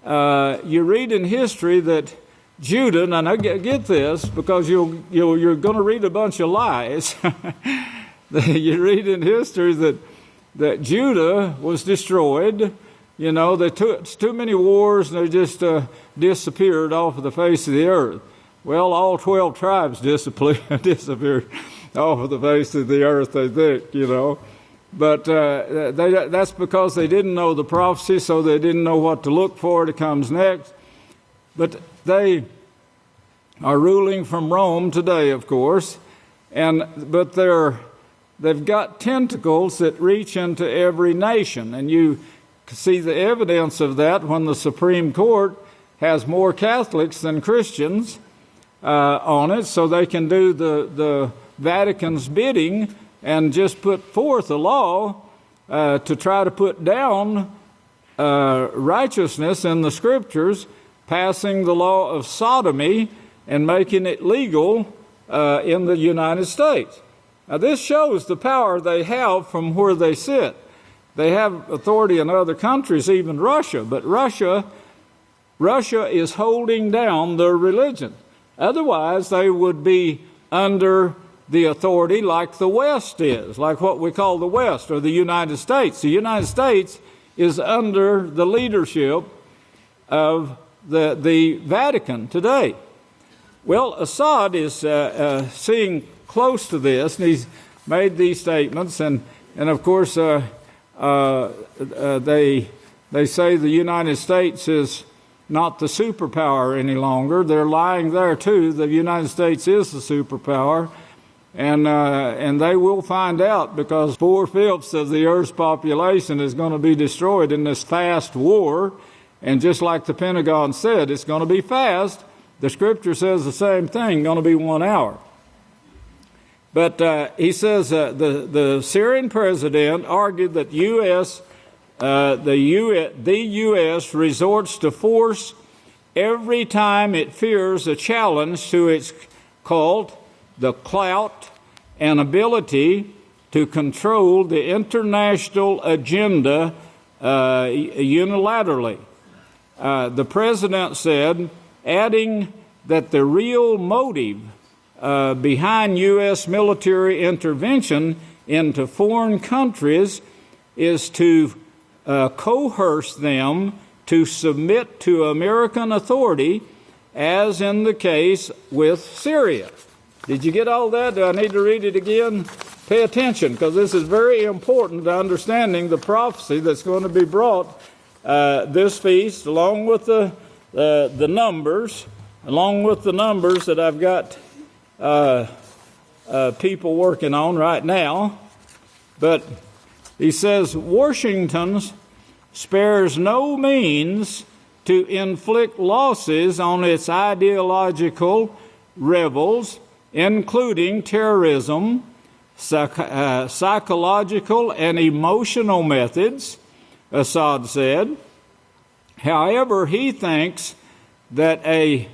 You read in history that Judah, and I get this because you're going to read a bunch of lies. You read in history that Judah was destroyed. You know, they took too many wars and they just disappeared off of the face of the earth. Well, all 12 tribes disappeared off of the face of the earth, I think, you know. But that's because they didn't know the prophecy, so they didn't know what to look for that comes next. But they are ruling from Rome today, of course, but they've got tentacles that reach into every nation, and you see the evidence of that when the Supreme Court has more Catholics than Christians on it, so they can do the Vatican's bidding and just put forth a law to try to put down righteousness in the Scriptures, passing the law of sodomy and making it legal in the United States. Now, this shows the power they have from where they sit. They have authority in other countries, even Russia, but Russia is holding down their religion. Otherwise, they would be under the authority like the West is, like what we call the West or the United States. The United States is under the leadership of the Vatican today. Well, Assad is seeing close to this, and he's made these statements, and of course they say the United States is not the superpower any longer. They're lying there too. The United States is the superpower, and they will find out, because 4/5 of the Earth's population is going to be destroyed in this fast war. And just like the Pentagon said, it's going to be fast. The Scripture says the same thing, going to be 1 hour. But he says the Syrian president argued that the U.S. resorts to force every time it fears a challenge to its cult, the clout and ability to control the international agenda unilaterally. The president said, adding that the real motive behind U.S. military intervention into foreign countries is to coerce them to submit to American authority, as in the case with Syria. Did you get all that? Do I need to read it again? Pay attention, because this is very important to understanding the prophecy that's going to be brought this feast, along with the numbers that I've got people working on right now. But he says, Washington spares no means to inflict losses on its ideological rebels, including terrorism, psychological and emotional methods, Assad said. However, he thinks that a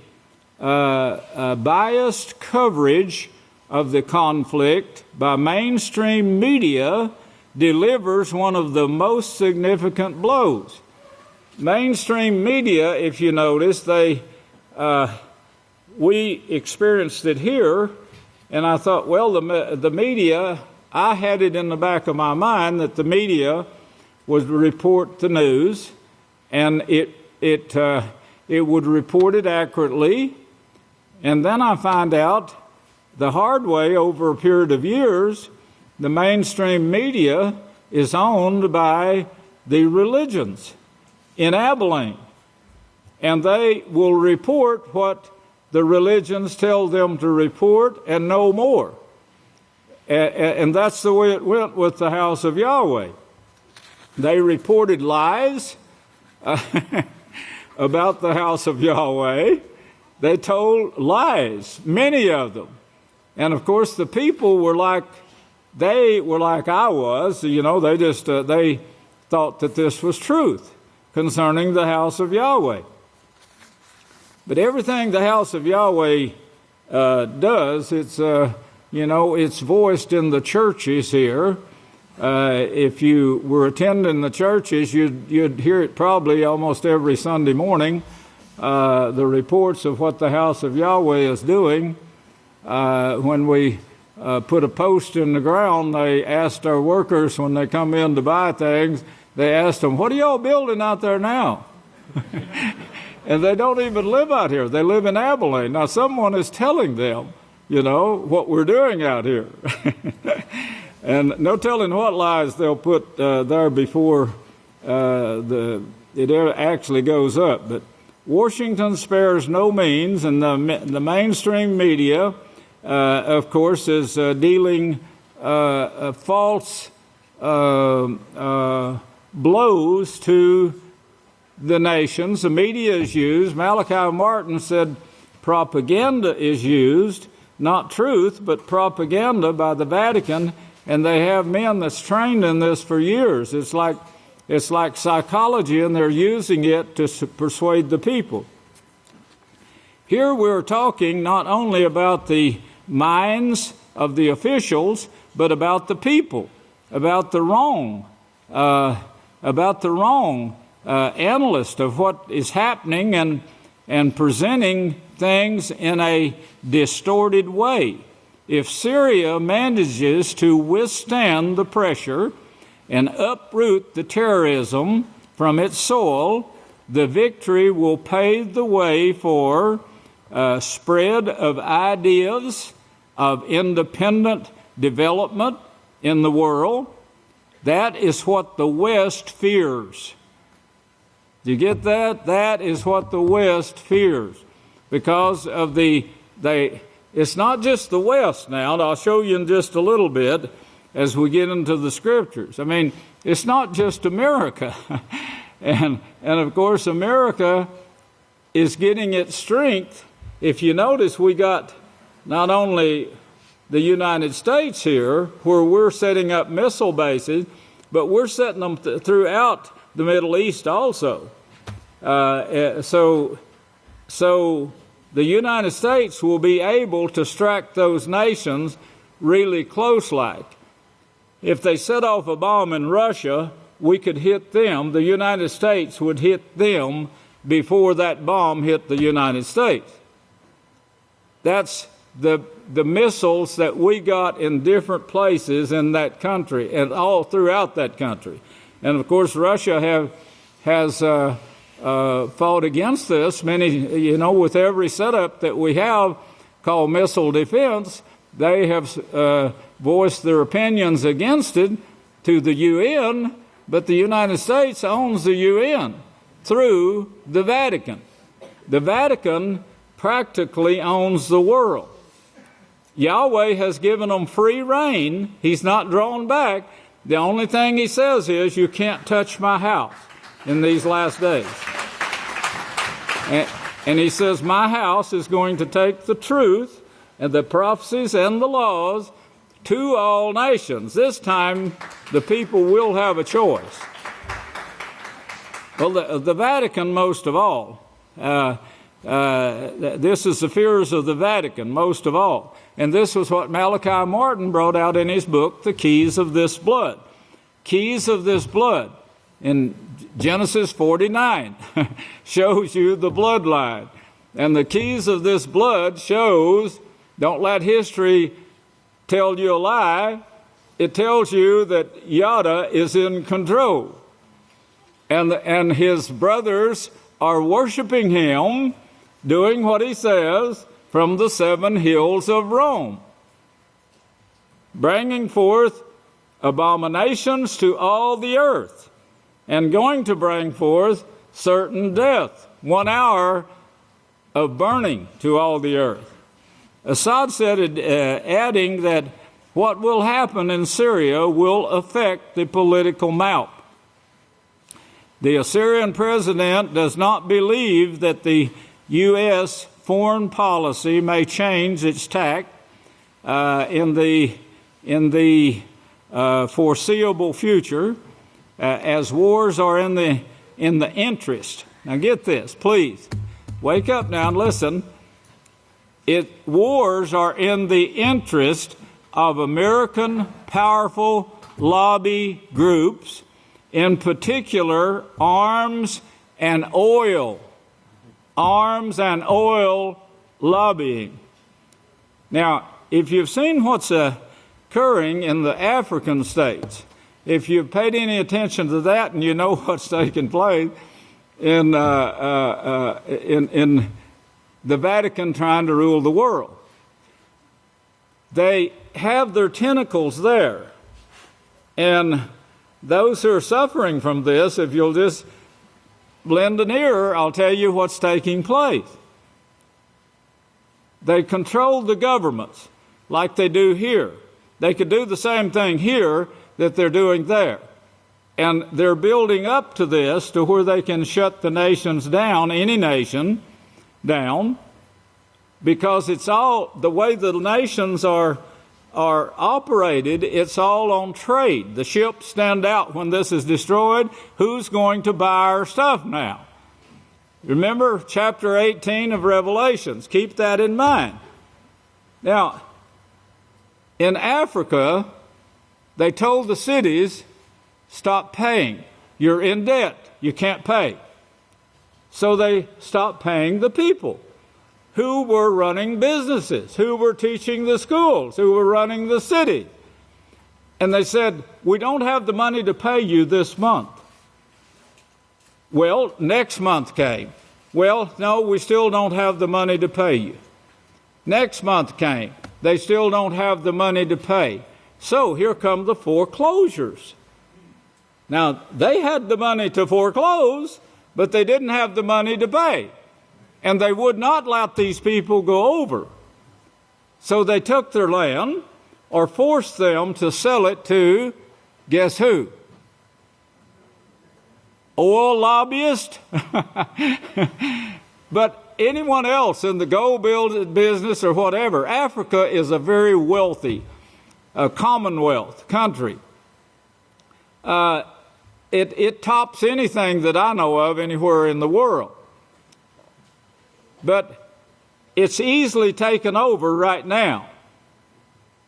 biased coverage of the conflict by mainstream media delivers one of the most significant blows. Mainstream media, if you notice, we experienced it here, and I thought, well, the media, I had it in the back of my mind that the media would report the news, and it it would report it accurately. And then I find out the hard way over a period of years, the mainstream media is owned by the religions in Abilene. And they will report what the religions tell them to report and no more. And that's the way it went with the house of Yahweh. They reported lies about the house of Yahweh. They told lies, many of them. And of course, the people were like I was. They just they thought that this was truth concerning the house of Yahweh. But everything the house of Yahweh does, it's voiced in the churches here. If you were attending the churches, you'd hear it probably almost every Sunday morning, the reports of what the house of Yahweh is doing. When we put a post in the ground, they asked our workers when they come in to buy things, they asked them, "What are y'all building out there now?" And they don't even live out here. They live in Abilene. Now, someone is telling them, what we're doing out here. And no telling what lies they'll put there before it actually goes up. But Washington spares no means, and the mainstream media, of course, is dealing false blows to the nations. The media is used. Malachi Martin said propaganda is used, not truth, but propaganda by the Vatican, and they have men that's trained in this for years. It's like psychology, and they're using it to persuade the people. Here we're talking not only about the minds of the officials, but about the people, about the wrong analyst of what is happening and presenting things in a distorted way. If Syria manages to withstand the pressure and uproot the terrorism from its soil, the victory will pave the way for spread of ideas of independent development in the world. That is what the West fears. Do you get that? That is what the West fears. Because of it's not just the West now, and I'll show you in just a little bit as we get into the scriptures. I mean, it's not just America. and of course, America is getting its strength. If you notice, we got not only the United States here, where we're setting up missile bases, but we're setting them throughout the Middle East also. So the United States will be able to strike those nations really close-like. If they set off a bomb in Russia, we could hit them. The United States would hit them before that bomb hit the United States. That's the missiles that we got in different places in that country and all throughout that country. And of course, Russia has fought against this. Many, with every setup that we have called missile defense, they have voiced their opinions against it to the UN, but the United States owns the UN through the Vatican. The Vatican practically owns the world. Yahweh has given them free rein. He's not drawn back. The only thing he says is, you can't touch my house in these last days. And he says, my house is going to take the truth and the prophecies and the laws to all nations. This time, the people will have a choice. Well, the Vatican most of all. This is the fears of the Vatican most of all. And this was what Malachi Martin brought out in his book, The Keys of This Blood. Keys of this blood. In Genesis 49 shows you the bloodline. And the keys of this blood shows, don't let history tell you a lie. It tells you that Yada is in control. And his brothers are worshiping him, doing what he says, from the 7 hills of Rome, bringing forth abominations to all the earth, and going to bring forth certain death, 1 hour of burning to all the earth. Assad said, adding that what will happen in Syria will affect the political map. The Assyrian president does not believe that the U.S. foreign policy may change its tack in the foreseeable future, as wars are in the interest. Now get this, please. Wake up now and listen. Wars are in the interest of American powerful lobby groups, in particular arms and oil lobbying. Now, if you've seen what's occurring in the African states, if you've paid any attention to that and you know what's taking place in the Vatican trying to rule the world, they have their tentacles there. And those who are suffering from this, if you'll just lend an ear, I'll tell you what's taking place. They control the governments like they do here. They could do the same thing here that they're doing there. And they're building up to this to where they can shut the nations down, any nation down, because it's all the way the nations are operated, it's all on trade. The ships stand out when this is destroyed. Who's going to buy our stuff now? Remember chapter 18 of Revelations. Keep that in mind. Now, in Africa, they told the cities, stop paying. You're in debt. You can't pay. So they stopped paying the people who were running businesses, who were teaching the schools, who were running the city. And they said, we don't have the money to pay you this month. Well, next month came. Well, no, we still don't have the money to pay you. Next month came. They still don't have the money to pay. So here come the foreclosures. Now, they had the money to foreclose, but they didn't have the money to pay. And they would not let these people go over. So they took their land or forced them to sell it to, guess who? Oil lobbyist? But anyone else in the gold business or whatever. Africa is a very wealthy commonwealth country. It tops anything that I know of anywhere in the world. But it's easily taken over right now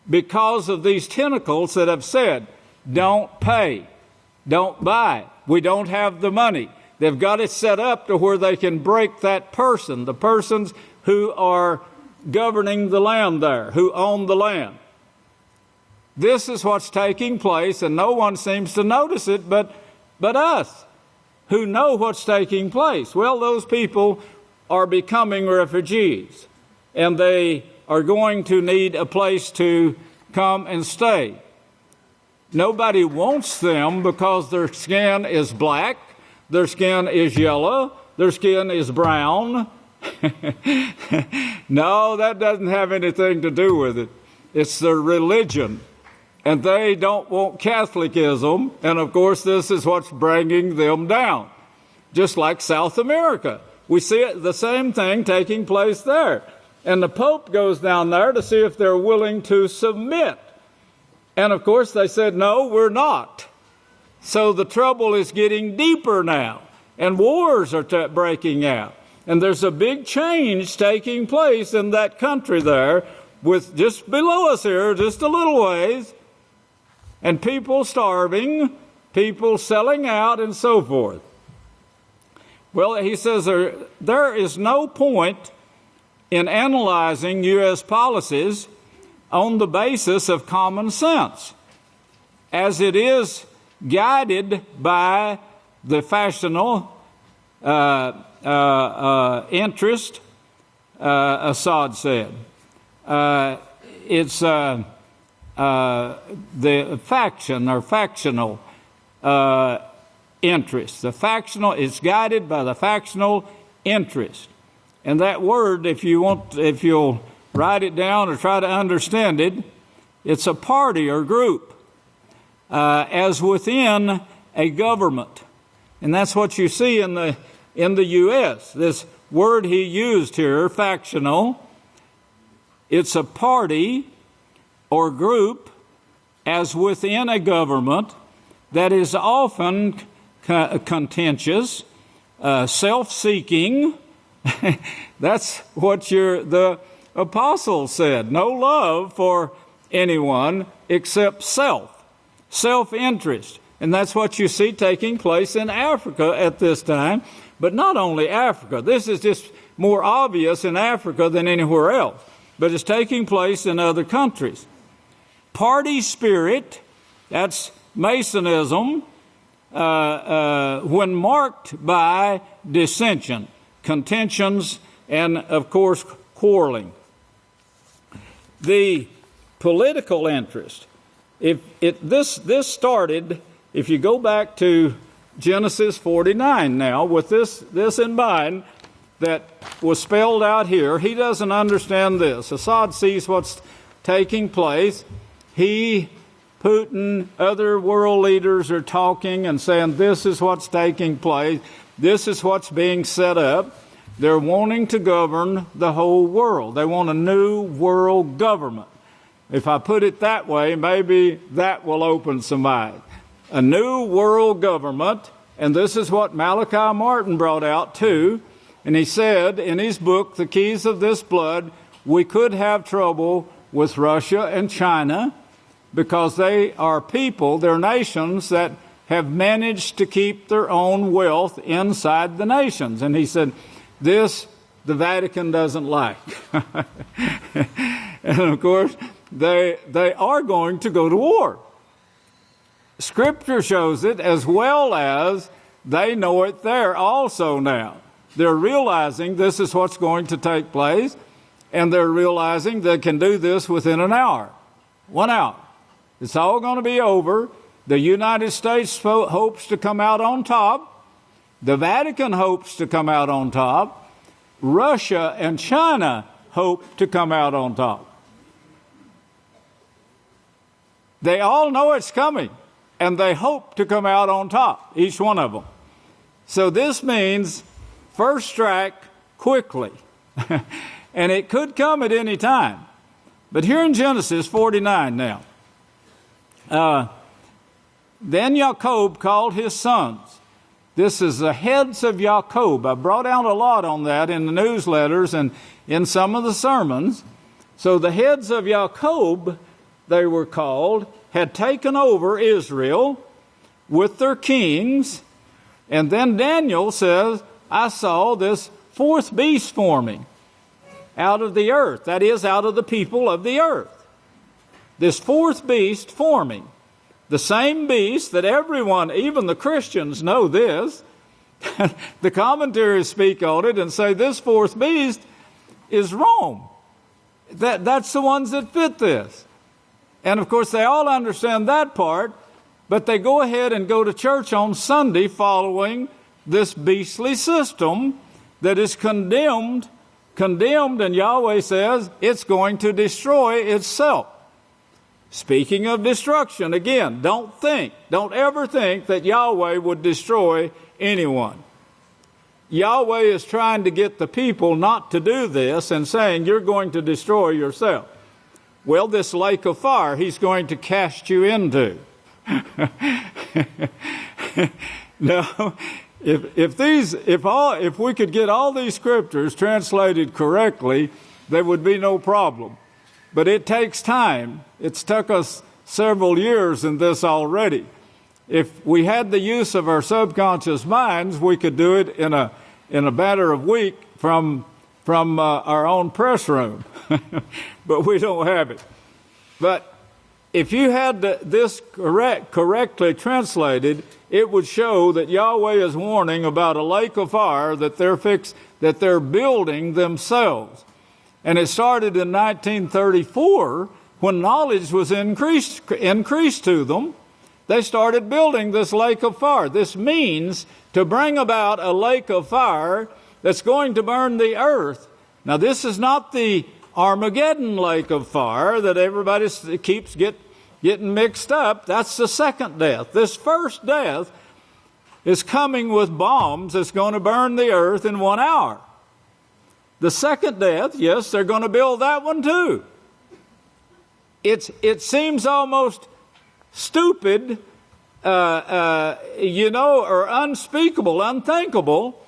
because of these tentacles that have said, don't pay, don't buy, we don't have the money. They've got it set up to where they can break that person, the persons who are governing the land there, who own the land. This is what's taking place, and no one seems to notice it but us, who know what's taking place. Well, those people are becoming refugees, and they are going to need a place to come and stay. Nobody wants them because their skin is black, their skin is yellow, their skin is brown. No, that doesn't have anything to do with it. It's their religion. And they don't want Catholicism, and of course this is what's bringing them down. Just like South America. We see it, the same thing taking place there. And the Pope goes down there to see if they're willing to submit. And of course they said, no, we're not. So the trouble is getting deeper now. And wars are breaking out. And there's a big change taking place in that country there, with just below us here, just a little ways. And people starving, people selling out, and so forth. Well, he says there is no point in analyzing U.S. policies on the basis of common sense, as it is guided by the factional interest, Assad said. It's the faction or factional interest. The factional is guided by the factional interest. And that word, if you'll write it down or try to understand it, it's a party or group, as within a government. And that's what you see in the U.S. This word he used here, factional, it's a party or group as within a government that is often contentious, self-seeking. That's what the apostle said. No love for anyone except self-interest. And that's what you see taking place in Africa at this time. But not only Africa. This is just more obvious in Africa than anywhere else. But it's taking place in other countries. Party spirit, that's Masonism, when marked by dissension, contentions, and, of course, quarreling. The political interest, this started, if you go back to Genesis 49 now, with this in mind that was spelled out here, he doesn't understand this. Assad sees what's taking place. Putin, other world leaders are talking and saying this is what's taking place. This is what's being set up. They're wanting to govern the whole world. They want a new world government. If I put it that way, maybe that will open some eyes. A new world government, and this is what Malachi Martin brought out too. And he said in his book, The Keys of This Blood, we could have trouble with Russia and China because they are people, they're nations that have managed to keep their own wealth inside the nations. And he said, this the Vatican doesn't like. And of course, they are going to go to war. Scripture shows it, as well as they know it there also now. They're realizing this is what's going to take place, and they're realizing they can do this within an hour. 1 hour. It's all going to be over. The United States hopes to come out on top. The Vatican hopes to come out on top. Russia and China hope to come out on top. They all know it's coming, and they hope to come out on top, each one of them. So this means first strike quickly. And it could come at any time. But here in Genesis 49 now, then Jacob called his sons. This is the heads of Jacob. I brought out a lot on that in the newsletters and in some of the sermons. So the heads of Jacob, they were called, had taken over Israel with their kings. And then Daniel says, I saw this fourth beast forming out of the earth. That is, out of the people of the earth. This fourth beast forming. The same beast that everyone, even the Christians, know this. The commentaries speak on it and say this fourth beast is Rome. That's the ones that fit this. And of course they all understand that part, but they go ahead and go to church on Sunday following this beastly system that is condemned, and Yahweh says it's going to destroy itself. Speaking of destruction, again, don't ever think that Yahweh would destroy anyone. Yahweh is trying to get the people not to do this and saying you're going to destroy yourself. Well, this lake of fire he's going to cast you into. Now, if we could get all these scriptures translated correctly, there would be no problem. But it takes time. It's took us several years in this already. If we had the use of our subconscious minds, we could do it in a matter of week from our own press room. But we don't have it. But if you had this correctly translated, it would show that Yahweh is warning about a lake of fire that they're building themselves. And it started in 1934 when knowledge was increased to them. They started building this lake of fire. This means to bring about a lake of fire that's going to burn the earth. Now, this is not the Armageddon lake of fire that everybody keeps getting mixed up. That's the second death. This first death is coming with bombs that's going to burn the earth in 1 hour. The second death, yes, they're going to build that one too. It seems almost stupid, or unspeakable, unthinkable,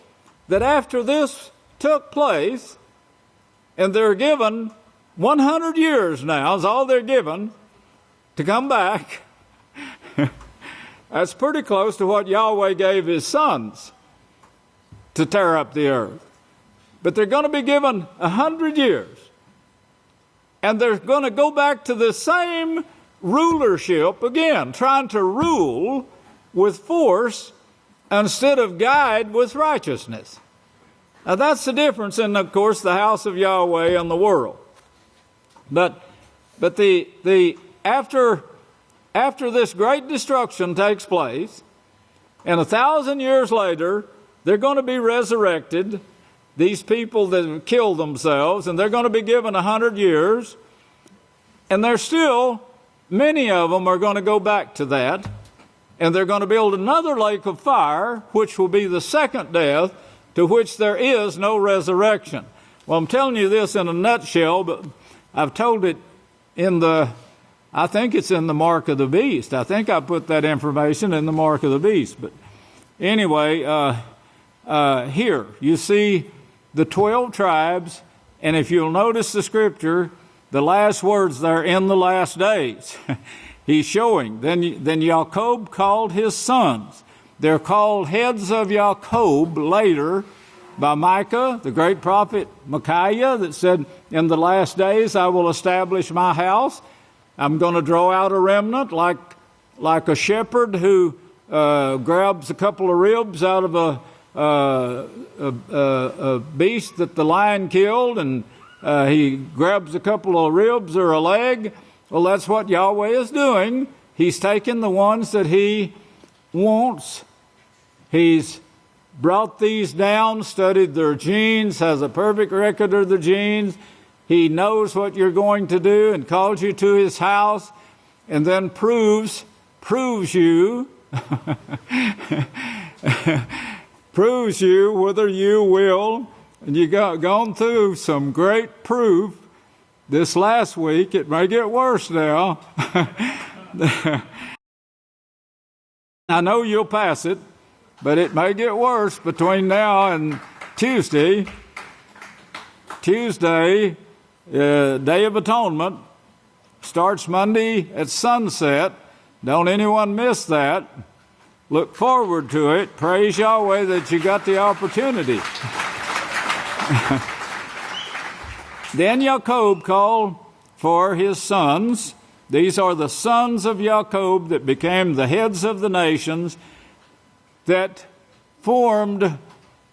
that after this took place, and they're given 100 years now, is all they're given, to come back. That's pretty close to what Yahweh gave his sons to tear up the earth. But they're going to be given 100 years. And they're going to go back to the same rulership again, trying to rule with force instead of guide with righteousness. Now that's the difference in, of course, the house of Yahweh and the world. But after this great destruction takes place, and 1,000 years later, they're going to be resurrected, these people that have killed themselves, and they're going to be given 100 years, and they're still, many of them are going to go back to that, and they're going to build another lake of fire, which will be the second death, to which there is no resurrection. Well, I'm telling you this in a nutshell, but I've told it I think it's in the Mark of the Beast. I think I put that information in the Mark of the Beast. But anyway, here you see the 12 tribes, and if you'll notice the scripture, the last words there, in the last days. He's showing. Then Jacob called his sons. They're called heads of Jacob later by Micah, the great prophet Micaiah, that said, in the last days I will establish my house. I'm going to draw out a remnant like a shepherd who grabs a couple of ribs out of a beast that the lion killed, and he grabs a couple of ribs or a leg. Well, that's what Yahweh is doing. He's taking the ones that he wants. He's brought these down, studied their genes, has a perfect record of their genes. He knows what you're going to do and calls you to his house, and then proves you, proves you whether you will. And you gone through some great proof this last week. It may get worse now. I know you'll pass it, but it may get worse between now and Tuesday. Tuesday, Day of Atonement, starts Monday at sunset. Don't anyone miss that. Look forward to it. Praise Yahweh that you got the opportunity. Then Jacob called for his sons. These are the sons of Jacob that became the heads of the nations, that formed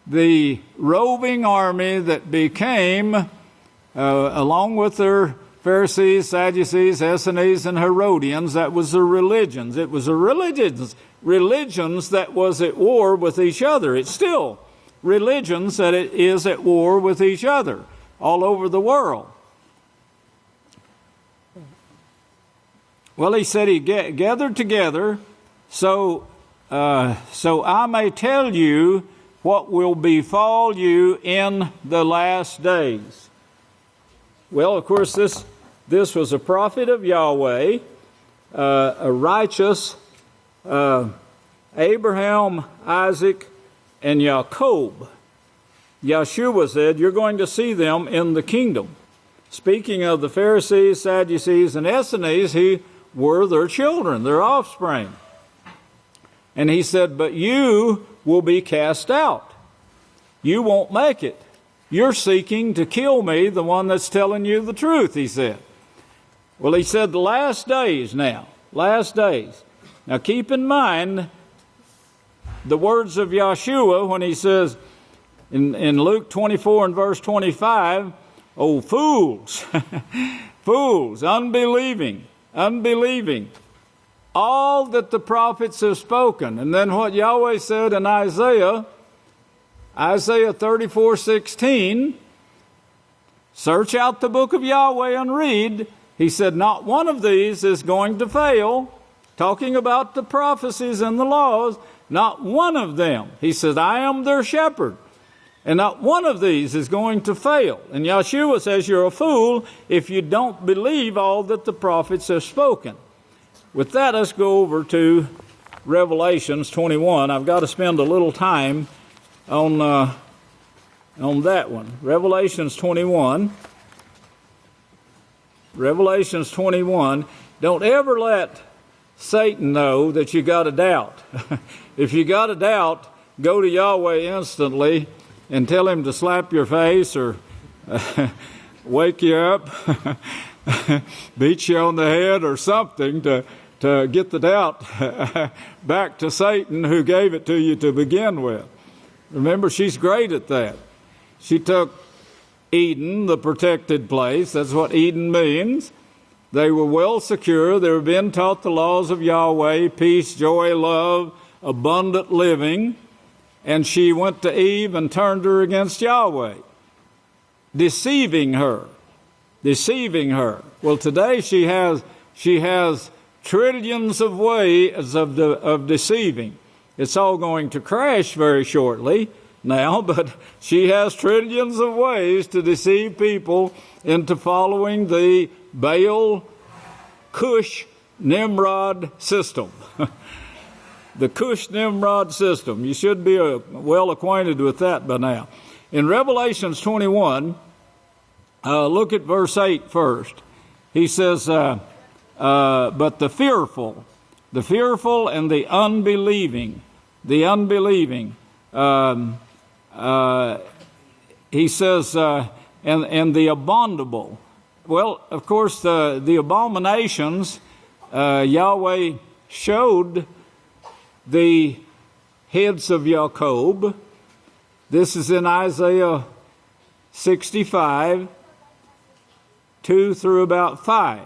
the roving army that became, along with their Pharisees, Sadducees, Essenes, and Herodians, that was the religions. It was the religions that was at war with each other. It's still religions that it is at war with each other all over the world. Well, he said he gathered together so I may tell you what will befall you in the last days. Well, of course, this was a prophet of Yahweh, a righteous Abraham, Isaac, and Jacob. Yahshua said, you're going to see them in the kingdom. Speaking of the Pharisees, Sadducees, and Essenes, he were their children, their offspring. And he said, but you will be cast out. You won't make it. You're seeking to kill me, the one that's telling you the truth, he said. Well, he said the last days now. Last days. Now keep in mind the words of Yahshua when he says in Luke 24 and verse 25, "Oh, fools, fools, unbelieving, all that the prophets have spoken." And then what Yahweh said in Isaiah 34:16, search out the book of Yahweh and read. He said, not one of these is going to fail. Talking about the prophecies and the laws, not one of them. He said, I am their shepherd. And not one of these is going to fail. And Yahshua says you're a fool if you don't believe all that the prophets have spoken. With that, let's go over to Revelations 21. I've got to spend a little time on that one. Revelations 21. Revelations 21. Don't ever let Satan know that you got a doubt. If you got a doubt, go to Yahweh instantly and tell him to slap your face or wake you up, beat you on the head or something to get the doubt back to Satan who gave it to you to begin with. Remember, she's great at that. She took Eden, the protected place. That's what Eden means. They were well secure. They were being taught the laws of Yahweh, peace, joy, love, abundant living. And she went to Eve and turned her against Yahweh, deceiving her. Well, today she has trillions of ways of deceiving. It's all going to crash very shortly now, but she has trillions of ways to deceive people into following the Baal, Cush, Nimrod system. The Cush Nimrod system. You should be well acquainted with that by now. In Revelations 21, look at verse 8 first. He says, but the fearful and the unbelieving, he says, and the abominable. Well, of course, the abominations, Yahweh showed the heads of Jacob. This is in Isaiah 65, 2 through about 5.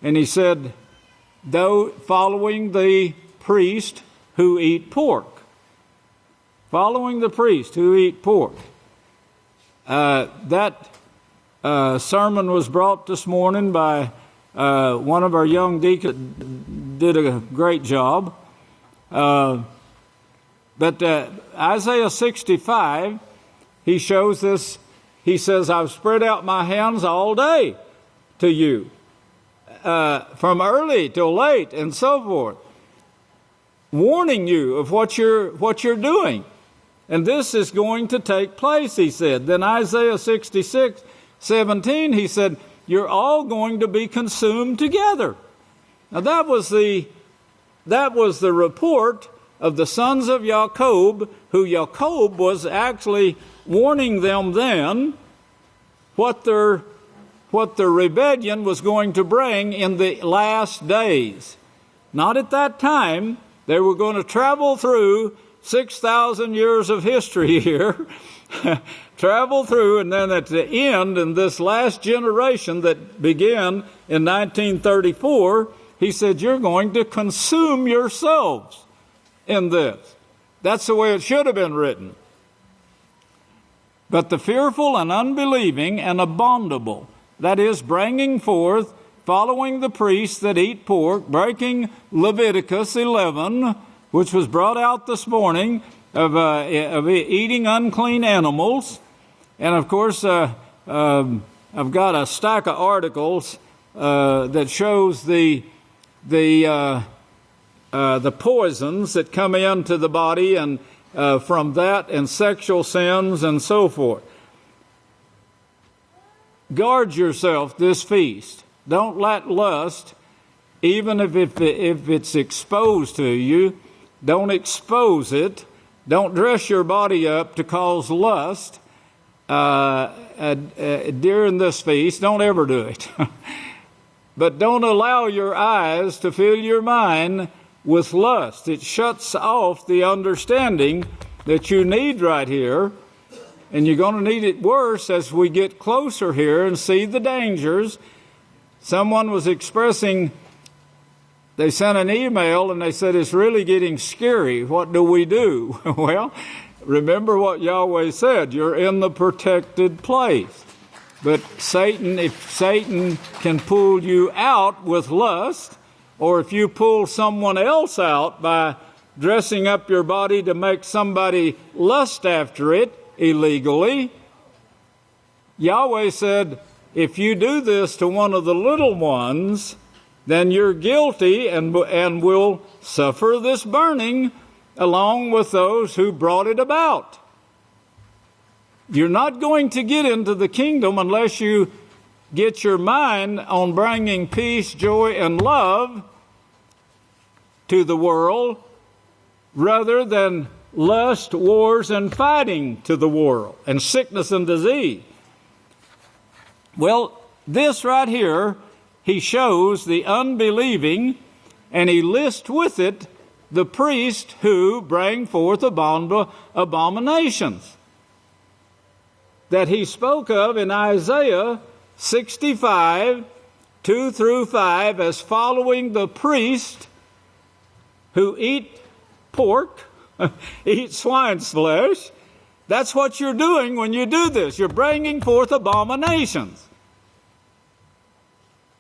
And he said, though following the priest who eat pork. Following the priest who eat pork. That sermon was brought this morning by one of our young deacons. Did a great job. But Isaiah 65, he shows this. He says, I've spread out my hands all day to you, from early till late and so forth, warning you of what you're doing. And this is going to take place, he said. Then Isaiah 66:17, he said, you're all going to be consumed together. Now that was the report of the sons of Jacob, who Jacob was actually warning them then what their rebellion was going to bring in the last days. Not at that time. They were going to travel through 6,000 years of history here, travel through, and then at the end, in this last generation that began in 1934, he said, you're going to consume yourselves in this. That's the way it should have been written. But the fearful and unbelieving and abominable, that is, bringing forth, following the priests that eat pork, breaking Leviticus 11, which was brought out this morning, of eating unclean animals. And of course, I've got a stack of articles that shows the poisons that come into the body, and from that, and sexual sins and so forth. Guard yourself this feast. Don't let lust, even if it's exposed to you, don't expose it. Don't dress your body up to cause lust during this feast. Don't ever do it. But don't allow your eyes to fill your mind with lust. It shuts off the understanding that you need right here. And you're going to need it worse as we get closer here and see the dangers. Someone was expressing, they sent an email and they said, it's really getting scary. What do we do? Well, remember what Yahweh said. You're in the protected place. But Satan, if Satan can pull you out with lust, or if you pull someone else out by dressing up your body to make somebody lust after it illegally, Yahweh said, if you do this to one of the little ones, then you're guilty and will suffer this burning along with those who brought it about. You're not going to get into the kingdom unless you get your mind on bringing peace, joy, and love to the world rather than lust, wars, and fighting to the world, and sickness and disease. Well, this right here, he shows the unbelieving, and he lists with it the priests who bring forth abominations that he spoke of in Isaiah 65, 2 through 5, as following the priest who eat pork, eat swine's flesh. That's what you're doing when you do this. You're bringing forth abominations.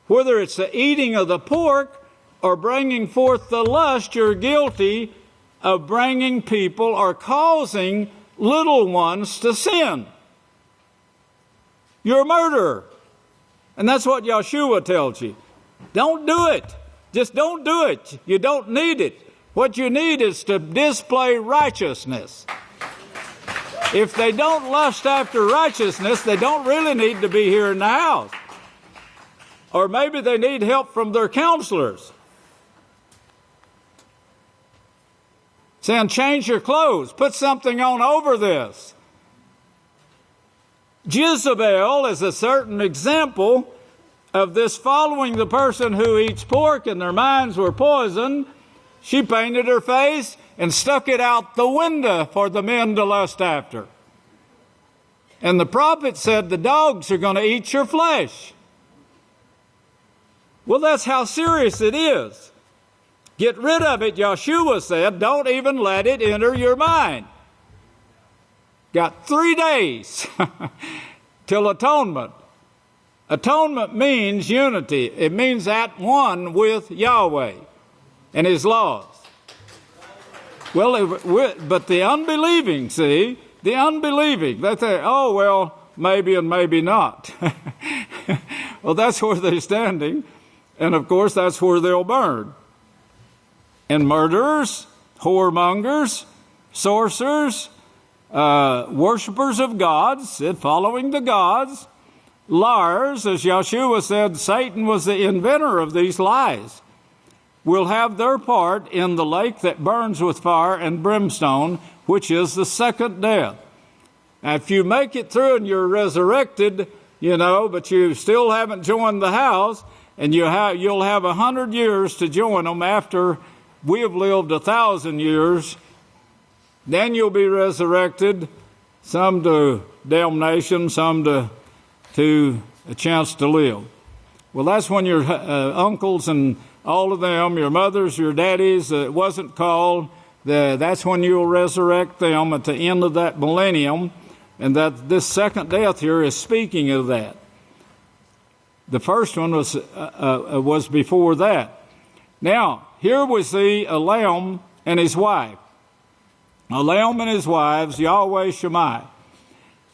Whether it's the eating of the pork or bringing forth the lust, you're guilty of bringing people or causing little ones to sin. You're a murderer. And that's what Yahshua tells you. Don't do it. Just don't do it. You don't need it. What you need is to display righteousness. If they don't lust after righteousness, they don't really need to be here in the house. Or maybe they need help from their counselors. Saying, change your clothes. Put something on over this. Jezebel is a certain example of this following the person who eats pork and their minds were poisoned. She painted her face and stuck it out the window for the men to lust after. And the prophet said, the dogs are going to eat your flesh. Well, that's how serious it is. Get rid of it, Yahshua said. Don't even let it enter your mind. Got 3 days till atonement. Atonement means unity. It means at one with Yahweh and His laws. Well, but the unbelieving, see, the unbelieving, they say, oh, well, maybe and maybe not. Well, that's where they're standing. And, of course, that's where they'll burn. And murderers, whoremongers, sorcerers, worshippers of gods, following the gods, liars, as Yahshua said, Satan was the inventor of these lies, will have their part in the lake that burns with fire and brimstone, which is the second death. Now, if you make it through and you're resurrected, but you still haven't joined the house, and you'll have 100 years to join them after we have lived 1,000 years. Then you'll be resurrected, some to damnation, some to a chance to live. Well, that's when your uncles and all of them, your mothers, your daddies, it wasn't called, that's when you'll resurrect them at the end of that millennium. And that this second death here is speaking of that. The first one was before that. Now, here we see a lamb and his wife. A lamb and his wives, Yahweh Shammai.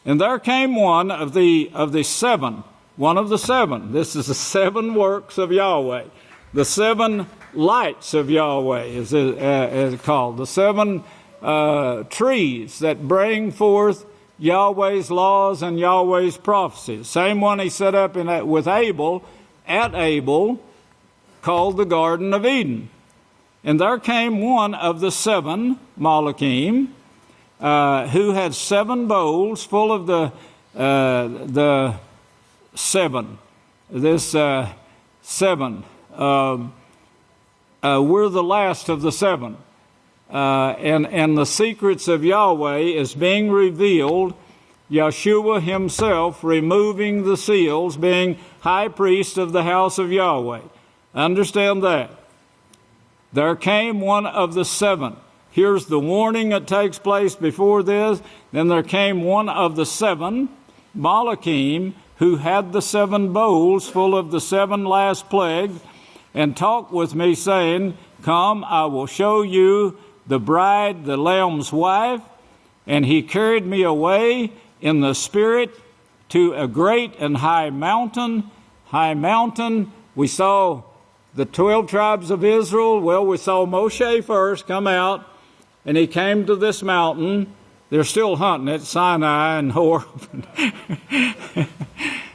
And there came one of the seven. This is the 7 works of Yahweh. The 7 lights of Yahweh is called. The 7 trees that bring forth Yahweh's laws and Yahweh's prophecies. Same one he set up with Abel, at Abel, called the Garden of Eden. And there came one of the 7, Malachim, who had 7 bowls full of the 7. This seven. We're the last of the seven. And the secrets of Yahweh is being revealed. Yahshua himself removing the seals, being high priest of the house of Yahweh. Understand that. There came one of the seven. Here's the warning that takes place before this. Then there came one of the seven, Malachim, who had the 7 bowls full of the 7 last plagues, and talked with me, saying, Come, I will show you the bride, the Lamb's wife. And he carried me away in the Spirit to a great and high mountain. High mountain. We saw the 12 tribes of Israel. Well, we saw Moshe first come out, and he came to this mountain. They're still hunting at Sinai and Horeb.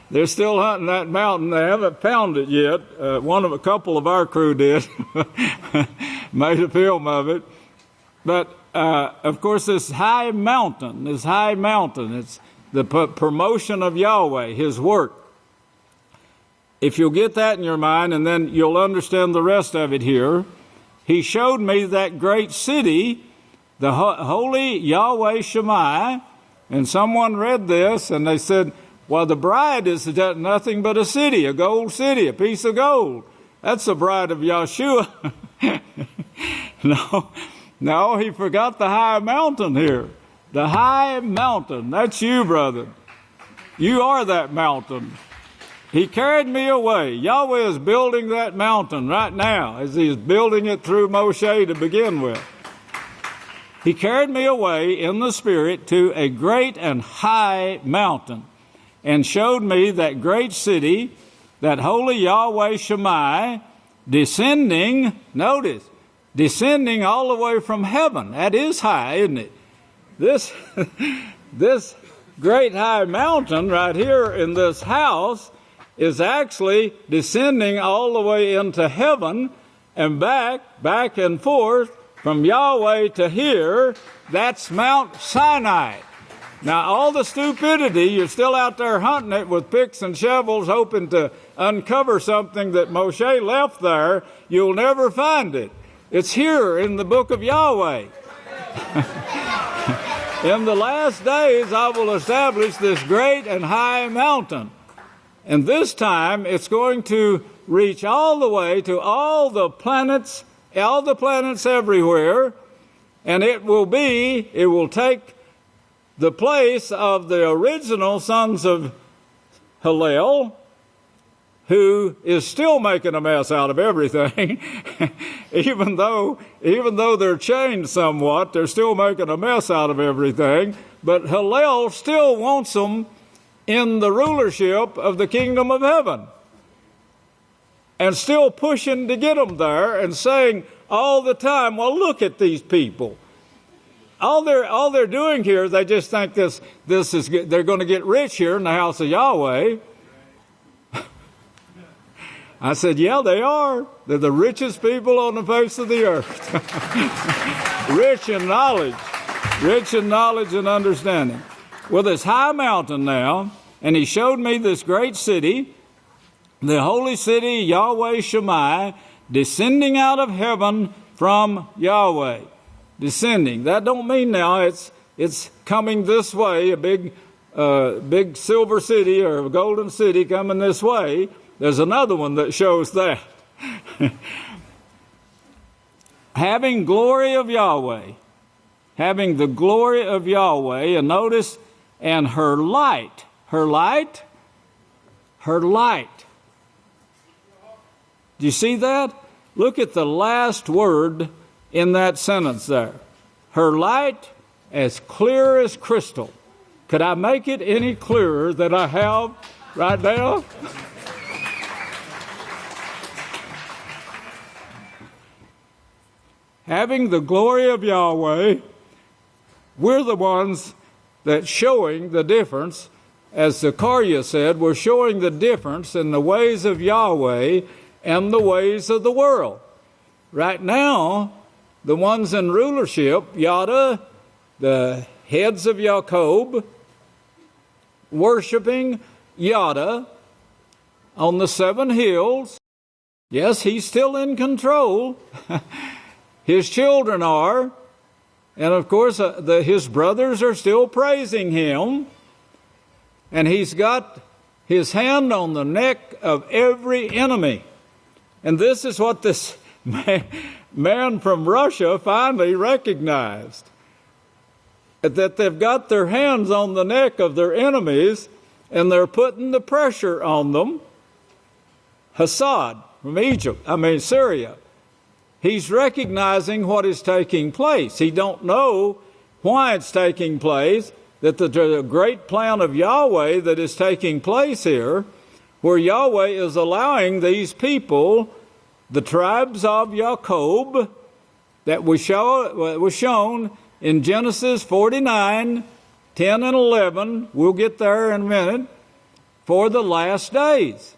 They're still hunting that mountain. They haven't found it yet. A couple of our crew did. Made a film of it. But, of course, this high mountain, it's the promotion of Yahweh, his work. If you'll get that in your mind, and then you'll understand the rest of it here. He showed me that great city, the holy Yahweh Shammai, and someone read this, and they said, well, the bride is nothing but a city, a gold city, a piece of gold. That's the bride of Yahshua. No, he forgot the high mountain here. The high mountain, that's you, brother. You are that mountain. He carried me away. Yahweh is building that mountain right now, as he is building it through Moshe to begin with. He carried me away in the Spirit to a great and high mountain, and showed me that great city, that holy Yahweh Shammai, descending all the way from heaven. That is high, isn't it? This great high mountain right here in this house is actually descending all the way into heaven and back and forth from Yahweh to here. That's Mount Sinai. Now, all the stupidity, you're still out there hunting it with picks and shovels, hoping to uncover something that Moshe left there. You'll never find it. It's here in the book of Yahweh. In the last days, I will establish this great and high mountain. And this time, it's going to reach all the way to all the planets everywhere. And it will take the place of the original sons of Hillel, who is still making a mess out of everything. even though they're changed somewhat, they're still making a mess out of everything. But Hillel still wants them in the rulership of the kingdom of heaven, and still pushing to get them there, and saying all the time, well, look at these people. All they're doing here, they just think this is they're going to get rich here in the house of Yahweh. I said, yeah, they are. They're the richest people on the face of the earth. Rich in knowledge and understanding. Well, this high mountain now, and he showed me this great city, the holy city, Yahweh Shammai, descending out of heaven from Yahweh. Descending. That don't mean now it's coming this way, a big silver city or a golden city coming this way. There's another one that shows that. Having glory of Yahweh. Having the glory of Yahweh. And notice, and her light. Her light. Do you see that? Look at the last word in that sentence there. Her light as clear as crystal. Could I make it any clearer than I have right now? Having the glory of Yahweh, we're the ones that's showing the difference. As Zechariah said, we're showing the difference in the ways of Yahweh and the ways of the world. Right now, the ones in rulership, Yada, the heads of Jacob, worshiping Yada on the 7 hills, Yes, he's still in control. His children are. And of course, his brothers are still praising him. And he's got his hand on the neck of every enemy. And this is what this man from Russia finally recognized. That they've got their hands on the neck of their enemies, and they're putting the pressure on them. Assad from Syria. He's recognizing what is taking place. He don't know why it's taking place, that the great plan of Yahweh that is taking place here, where Yahweh is allowing these people, the tribes of Jacob, that was shown in Genesis 49, 10 and 11, we'll get there in a minute, for the last days.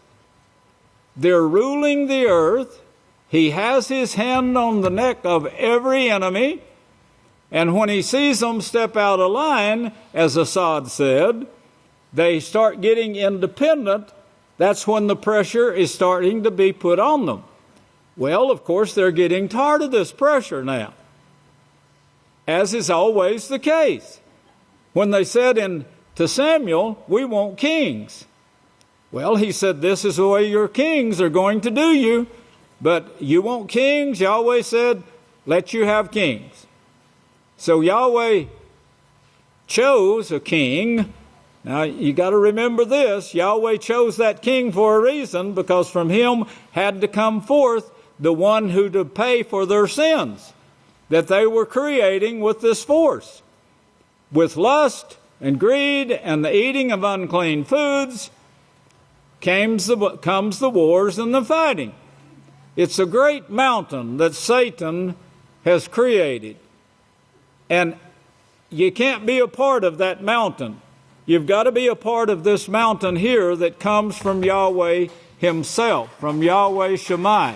They're ruling the earth. He has his hand on the neck of every enemy. And when he sees them step out of line, as Assad said, they start getting independent. That's when the pressure is starting to be put on them. Well, of course, they're getting tired of this pressure now, as is always the case. When they said to Samuel, we want kings. Well, he said, this is the way your kings are going to do you. But you want kings? Yahweh said, let you have kings. So Yahweh chose a king. Now, you got to remember this. Yahweh chose that king for a reason, because from him had to come forth the one who to pay for their sins that they were creating with this force. With lust and greed and the eating of unclean foods comes the wars and the fighting. It's a great mountain that Satan has created. And you can't be a part of that mountain. You've got to be a part of this mountain here that comes from Yahweh himself, from Yahweh Shammai,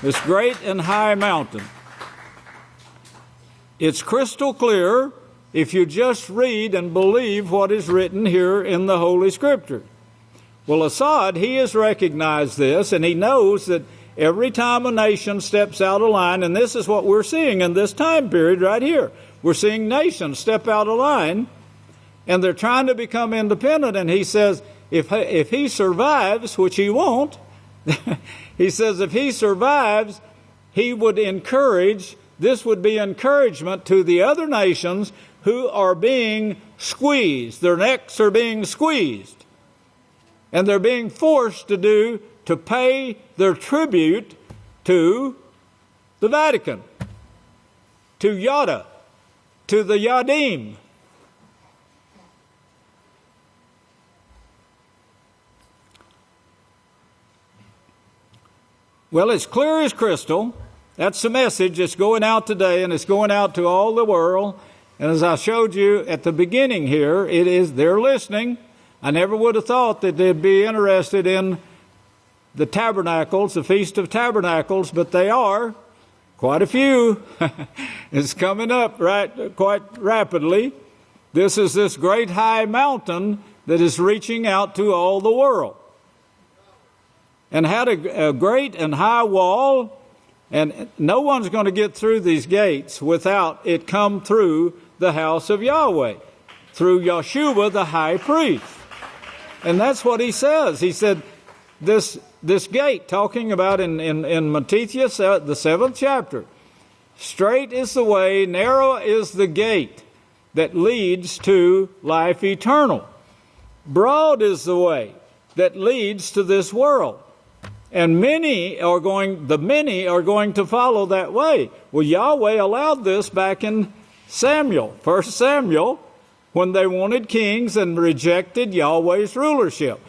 this great and high mountain. It's crystal clear if you just read and believe what is written here in the Holy Scripture. Well, Assad, he has recognized this, and he knows that every time a nation steps out of line, and this is what we're seeing in this time period right here. We're seeing nations step out of line, and they're trying to become independent. And he says, if he survives, which he won't, he says if he survives, he would encourage, this would be encouragement to the other nations who are being squeezed. Their necks are being squeezed. And they're being forced to pay their tribute to the Vatican, to Yada, to the Yadim. Well, it's clear as crystal. That's the message that's going out today, and it's going out to all the world. And as I showed you at the beginning here, they're listening. I never would have thought that they'd be interested in the tabernacles, the Feast of Tabernacles, but they are. Quite a few. It's coming up quite rapidly. This is this great high mountain that is reaching out to all the world. And had a great and high wall, and no one's going to get through these gates without it come through the house of Yahweh, through Yahshua the high priest. And that's what he says. He said, this gate, talking about in Mattithyah, the 7th chapter, straight is the way, narrow is the gate that leads to life eternal. Broad is the way that leads to this world. And many are going to follow that way. Well, Yahweh allowed this back in Samuel, 1 Samuel, when they wanted kings and rejected Yahweh's rulership.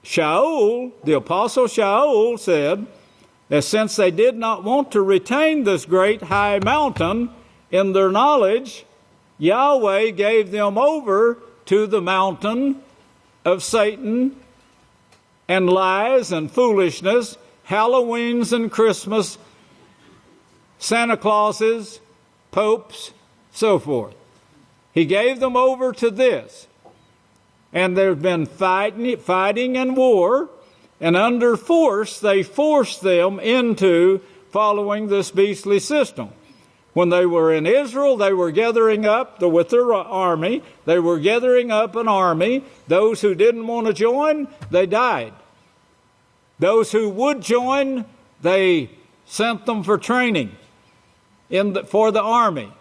Shaul, the apostle Shaul, said that since they did not want to retain this great high mountain in their knowledge, Yahweh gave them over to the mountain of Satan and lies and foolishness, Halloweens and Christmas, Santa Clauses, popes, so forth. He gave them over to this. And there's been fighting and war, And under force, they forced them into following this beastly system. When they were in Israel, they were gathering up with their army. They were gathering up an army. Those who didn't want to join, they died. Those who would join, they sent them for training for the army.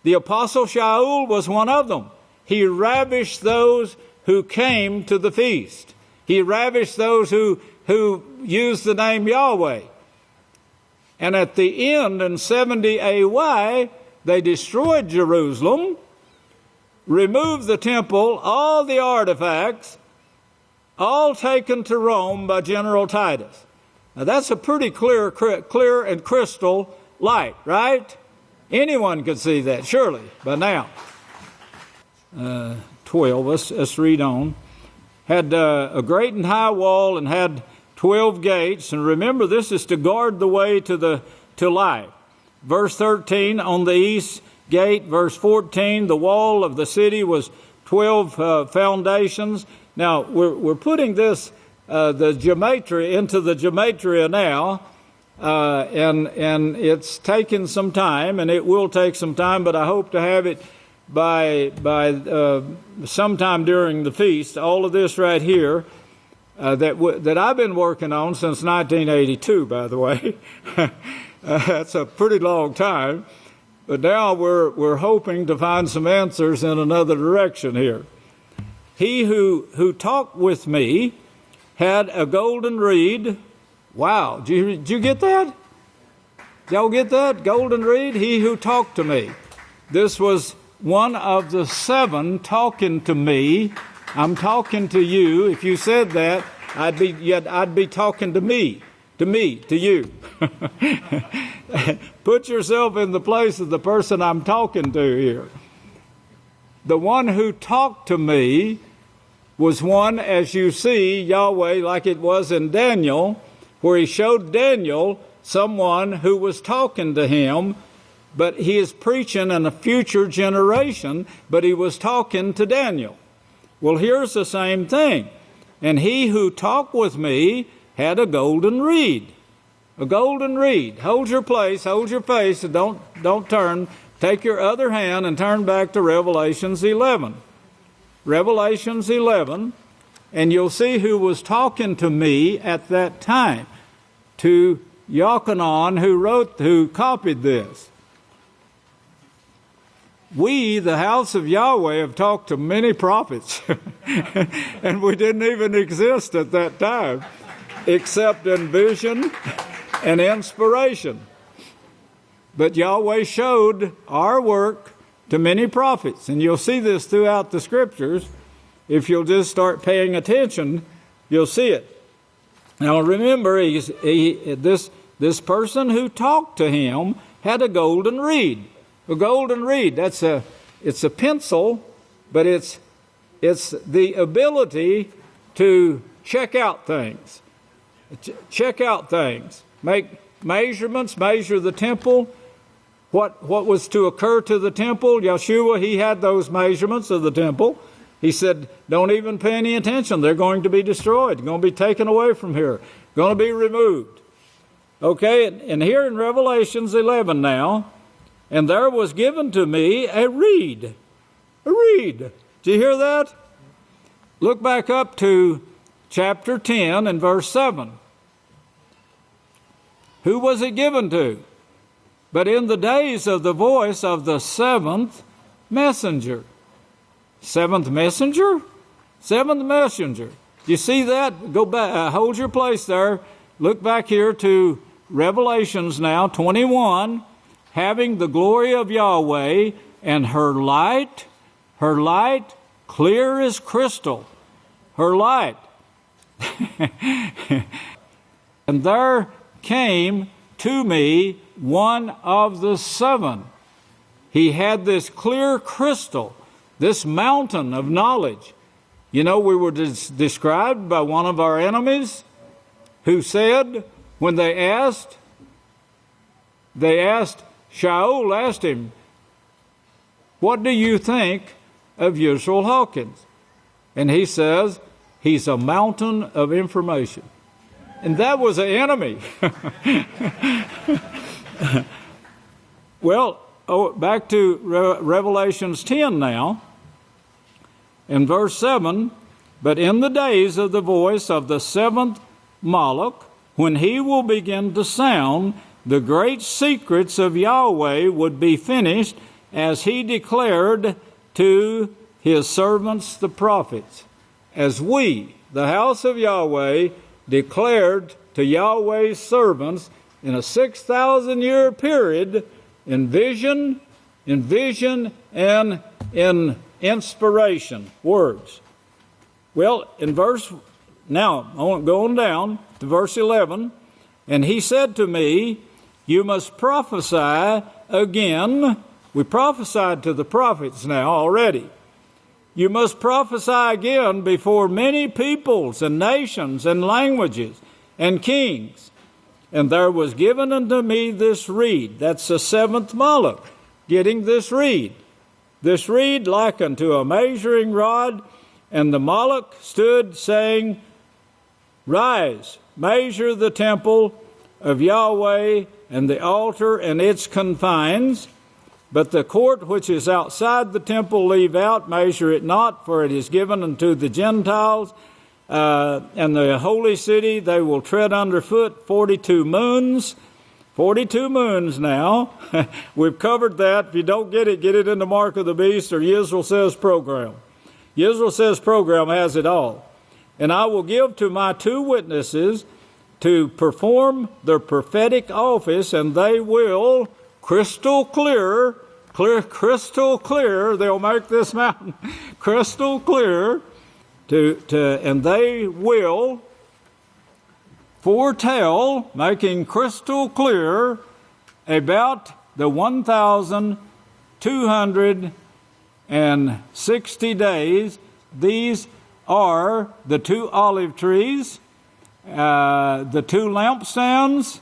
The Apostle Shaul was one of them. He ravished those who came to the feast. He ravished those who used the name Yahweh. And at the end, in 70 AY, they destroyed Jerusalem, removed the temple, all the artifacts, all taken to Rome by General Titus. Now that's a pretty clear and crystal light, right? Anyone could see that, surely, by now. 12, let's read on. Had a great and high wall and had 12 gates. And remember, this is to guard the way to life. Verse 13, on the east gate. Verse 14, the wall of the city was 12 foundations. Now, we're putting this, the gematria, into the gematria now. And it's taken some time, and it will take some time, but I hope to have it by sometime during the feast. All of this right here that I've been working on since 1982, by the way. That's a pretty long time. But now we're hoping to find some answers in another direction here. He who talked with me had a golden reed. Wow, did you get that? Did y'all get that? Golden reed, he who talked to me. This was one of the 7 talking to me. I'm talking to you. If you said that, I'd be talking to me, to you. Put yourself in the place of the person I'm talking to here. The one who talked to me was one, as you see, Yahweh, like it was in Daniel, where he showed Daniel someone who was talking to him, but he is preaching in a future generation, but he was talking to Daniel. Well, here's the same thing. And he who talked with me had a golden reed. A golden reed. Hold your place, hold your face, and don't turn. Take your other hand and turn back to Revelations 11. Revelations 11, and you'll see who was talking to me at that time. To Yochanan, who copied this. We, the house of Yahweh, have talked to many prophets, and we didn't even exist at that time, except in vision and inspiration. But Yahweh showed our work to many prophets, and you'll see this throughout the Scriptures. If you'll just start paying attention, you'll see it. Now remember, this person who talked to him had a golden reed. A golden reed, it's a pencil, but it's the ability to check out things. Check out things. Make measurements, measure the temple. What was to occur to the temple? Yahshua, he had those measurements of the temple. He said, don't even pay any attention. They're going to be destroyed. They're going to be taken away from here. Going to be removed. Okay, and here in Revelations 11 now, and there was given to me a reed. A reed. Did you hear that? Look back up to chapter 10 and verse 7. Who was it given to? But in the days of the voice of the 7th messenger. 7th messenger? 7th messenger. Do you see that? Go back, hold your place there. Look back here to Revelations now, 21. Having the glory of Yahweh, and her light, clear as crystal. Her light. And there came to me one of the 7. He had this clear crystal, this mountain of knowledge. You know, we were described by one of our enemies who said, when they asked, Shaul asked him, what do you think of Yisrayl Hawkins? And he says, he's a mountain of information. And that was an enemy. Well, back to Revelations 10 now. In verse 7, but in the days of the voice of the seventh Moloch, when he will begin to sound, the great secrets of Yahweh would be finished, as he declared to his servants the prophets. As we, the house of Yahweh, declared to Yahweh's servants in a 6,000-year period, in vision, and in inspiration, words. Well, now I want to go on down to verse 11. And he said to me, you must prophesy again. We prophesied to the prophets now already. You must prophesy again before many peoples and nations and languages and kings. And there was given unto me this reed. That's the seventh Moloch, getting this reed. This reed like unto a measuring rod. And the Moloch stood saying, rise, measure the temple of Yahweh and the altar and its confines. But the court which is outside the temple leave out, measure it not, for it is given unto the Gentiles. And the holy city they will tread underfoot 42 moons. 42 moons now. We've covered that. If you don't get it in the Mark of the Beast or Yisrayl Says program. Yisrayl Says program has it all. And I will give to my 2 witnesses to perform their prophetic office, and they will crystal clear, they'll make this mountain crystal clear, and they will foretell, making crystal clear, about the 1,260 days. These are the 2 olive trees, the 2 lampstands,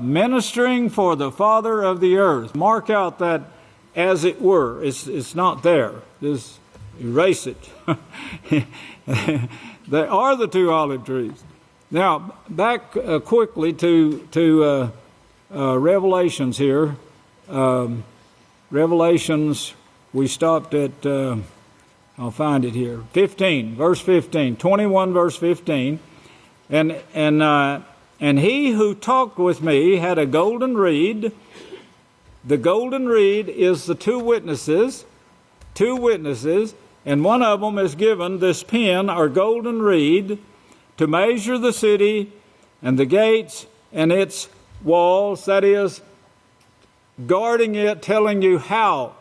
ministering for the Father of the earth. Mark out that as it were. It's not there. Just erase it. They are the 2 olive trees. Now, back quickly to Revelations here. Revelations, we stopped at, I'll find it here, 15, verse 15, 21, verse 15. And he who talked with me had a golden reed. The golden reed is the 2 witnesses, and one of them is given this pen or golden reed to measure the city and the gates and its walls, that is, guarding it, telling you how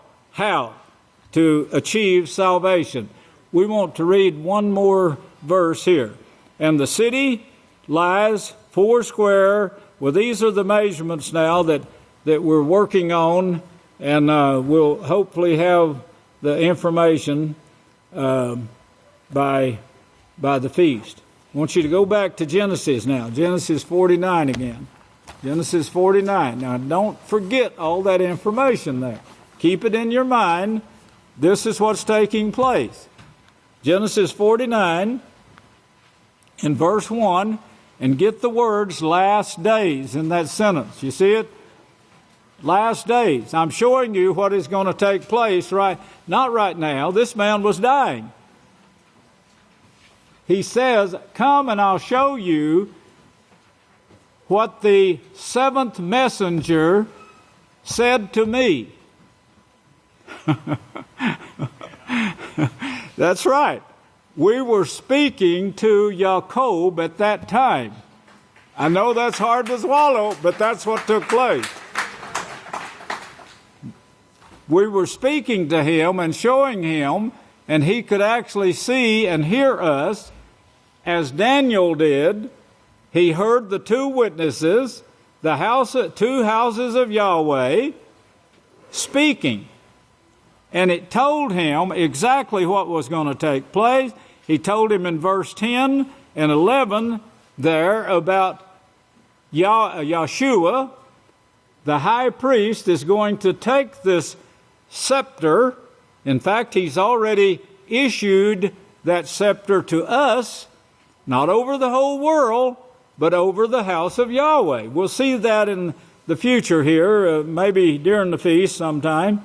to achieve salvation. We want to read one more verse here. And the city lies 4 square. Well, these are the measurements now that we're working on, and we'll hopefully have the information by the feast. I want you to go back to Genesis now. Genesis 49 again. Genesis 49. Now, don't forget all that information there. Keep it in your mind. This is what's taking place. Genesis 49 in verse 1, and get the words last days in that sentence. You see it? Last days. I'm showing you what is going to take place not right now. This man was dying. He says, come and I'll show you what the 7th messenger said to me. That's right. We were speaking to Jacob at that time. I know that's hard to swallow, but that's what took place. We were speaking to him and showing him, and he could actually see and hear us as Daniel did. He heard the 2 witnesses, 2 houses of Yahweh, speaking. And it told him exactly what was going to take place. He told him in verse 10 and 11 there about Yahshua, the high priest, is going to take this scepter. In fact, he's already issued that scepter to us, not over the whole world, but over the house of Yahweh. We'll see that in the future here, maybe during the feast sometime.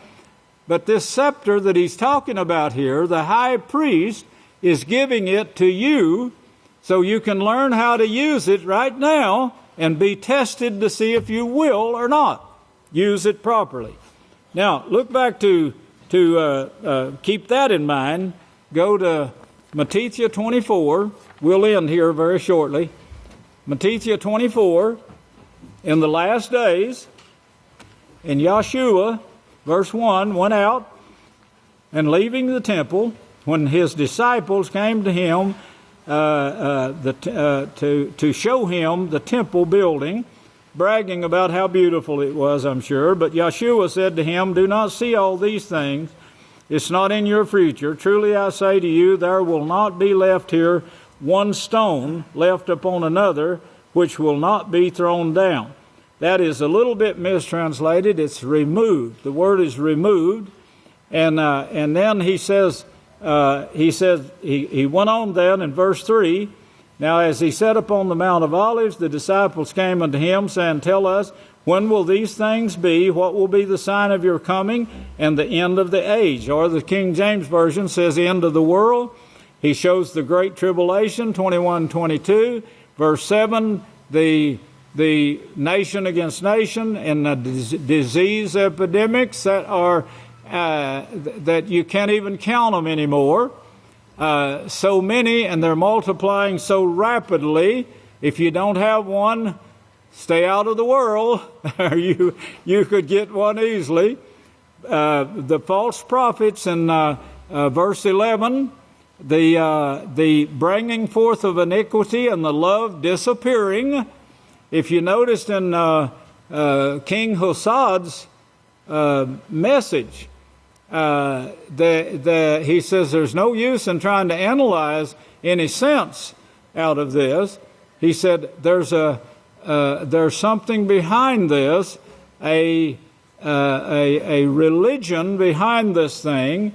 But this scepter that he's talking about here, the high priest is giving it to you so you can learn how to use it right now and be tested to see if you will or not use it properly. Now, look back to keep that in mind. Go to Mattithyah 24. We'll end here very shortly. Mattithyah 24. In the last days, and Yahshua, verse 1, went out, and leaving the temple, when his disciples came to him to show him the temple building, bragging about how beautiful it was, I'm sure. But Yahshua said to him, "Do not see all these things. It's not in your future. Truly I say to you, there will not be left here one stone left upon another, which will not be thrown down." That is a little bit mistranslated. It's removed. The word is removed. And then he says, he went on then in verse 3, "Now as he sat upon the Mount of Olives, the disciples came unto him, saying, Tell us, when will these things be? What will be the sign of your coming and the end of the age?" Or the King James Version says, "End of the world." He shows the great tribulation, 21-22. Verse 7, the nation against nation and the disease epidemics that are that you can't even count them anymore. So many, and they're multiplying so rapidly. If you don't have one, stay out of the world. you could get one easily. The false prophets in verse 11, the bringing forth of iniquity and the love disappearing. If you noticed in King Hosad's message, he says there's no use in trying to analyze any sense out of this. He said there's something behind this, a religion behind this thing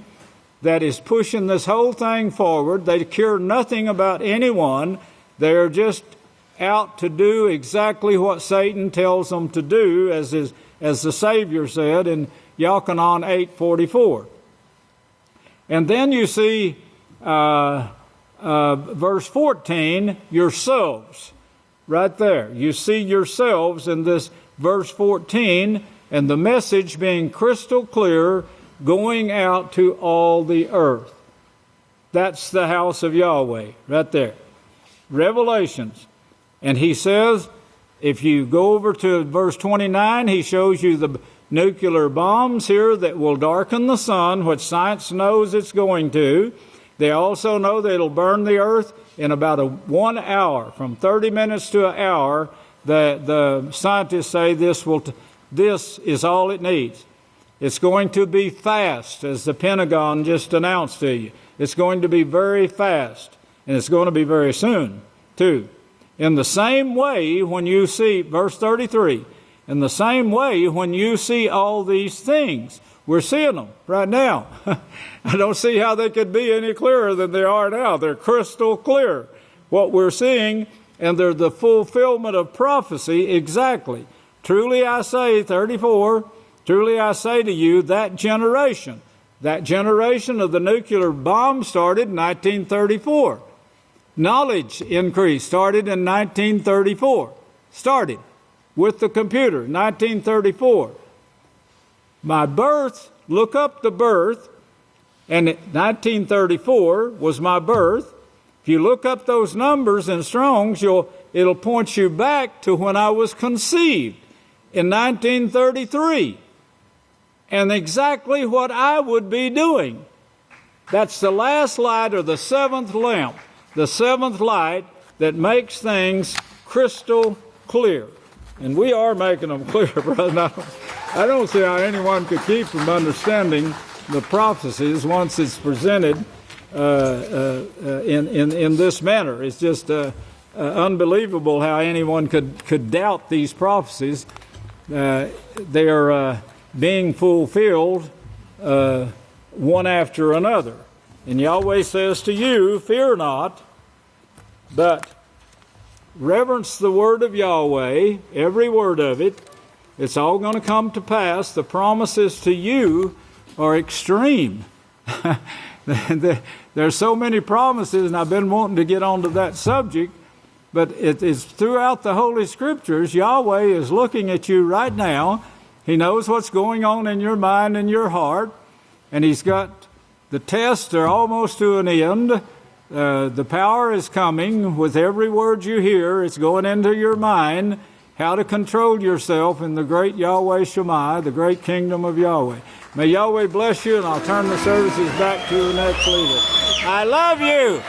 that is pushing this whole thing forward. They care nothing about anyone. They're just out to do exactly what Satan tells them to do, as the Savior said in Yochanan 8:44. And then you see verse 14, yourselves, right there. You see yourselves in this verse 14, and the message being crystal clear, going out to all the earth. That's the house of Yahweh, right there. Revelations. And he says, if you go over to verse 29, he shows you the nuclear bombs here that will darken the sun, which science knows it's going to. They also know that it'll burn the earth in about 1 hour, from 30 minutes to an hour. The scientists say this is all it needs. It's going to be fast, as the Pentagon just announced to you. It's going to be very fast, and it's going to be very soon, too. In the same way, when you see, verse 33, in the same way, when you see all these things, we're seeing them right now. I don't see how they could be any clearer than they are now. They're crystal clear, what we're seeing, and they're the fulfillment of prophecy exactly. Truly I say, 34, truly I say to you, that generation of the nuclear bomb started in 1934. Knowledge increase started in 1934. Started with the computer, 1934. My birth, look up the birth, and 1934 was my birth. If you look up those numbers in Strong's, it'll point you back to when I was conceived in 1933, and exactly what I would be doing. That's the last light, or the seventh lamp. The seventh light that makes things crystal clear. And we are making them clear, brother. I don't see how anyone could keep from understanding the prophecies once it's presented in this manner. It's just unbelievable how anyone could doubt these prophecies. They are being fulfilled one after another. And Yahweh says to you, fear not, but reverence the word of Yahweh, every word of it. It's all going to come to pass. The promises to you are extreme. There's so many promises, and I've been wanting to get onto that subject, but it is throughout the Holy Scriptures. Yahweh is looking at you right now. He knows what's going on in your mind and your heart, and He's got the tests are almost to an end. The power is coming with every word you hear. It's going into your mind, how to control yourself in the great Yahweh Shammai, the great kingdom of Yahweh. May Yahweh bless you, and I'll turn the services back to the next leader. I love you.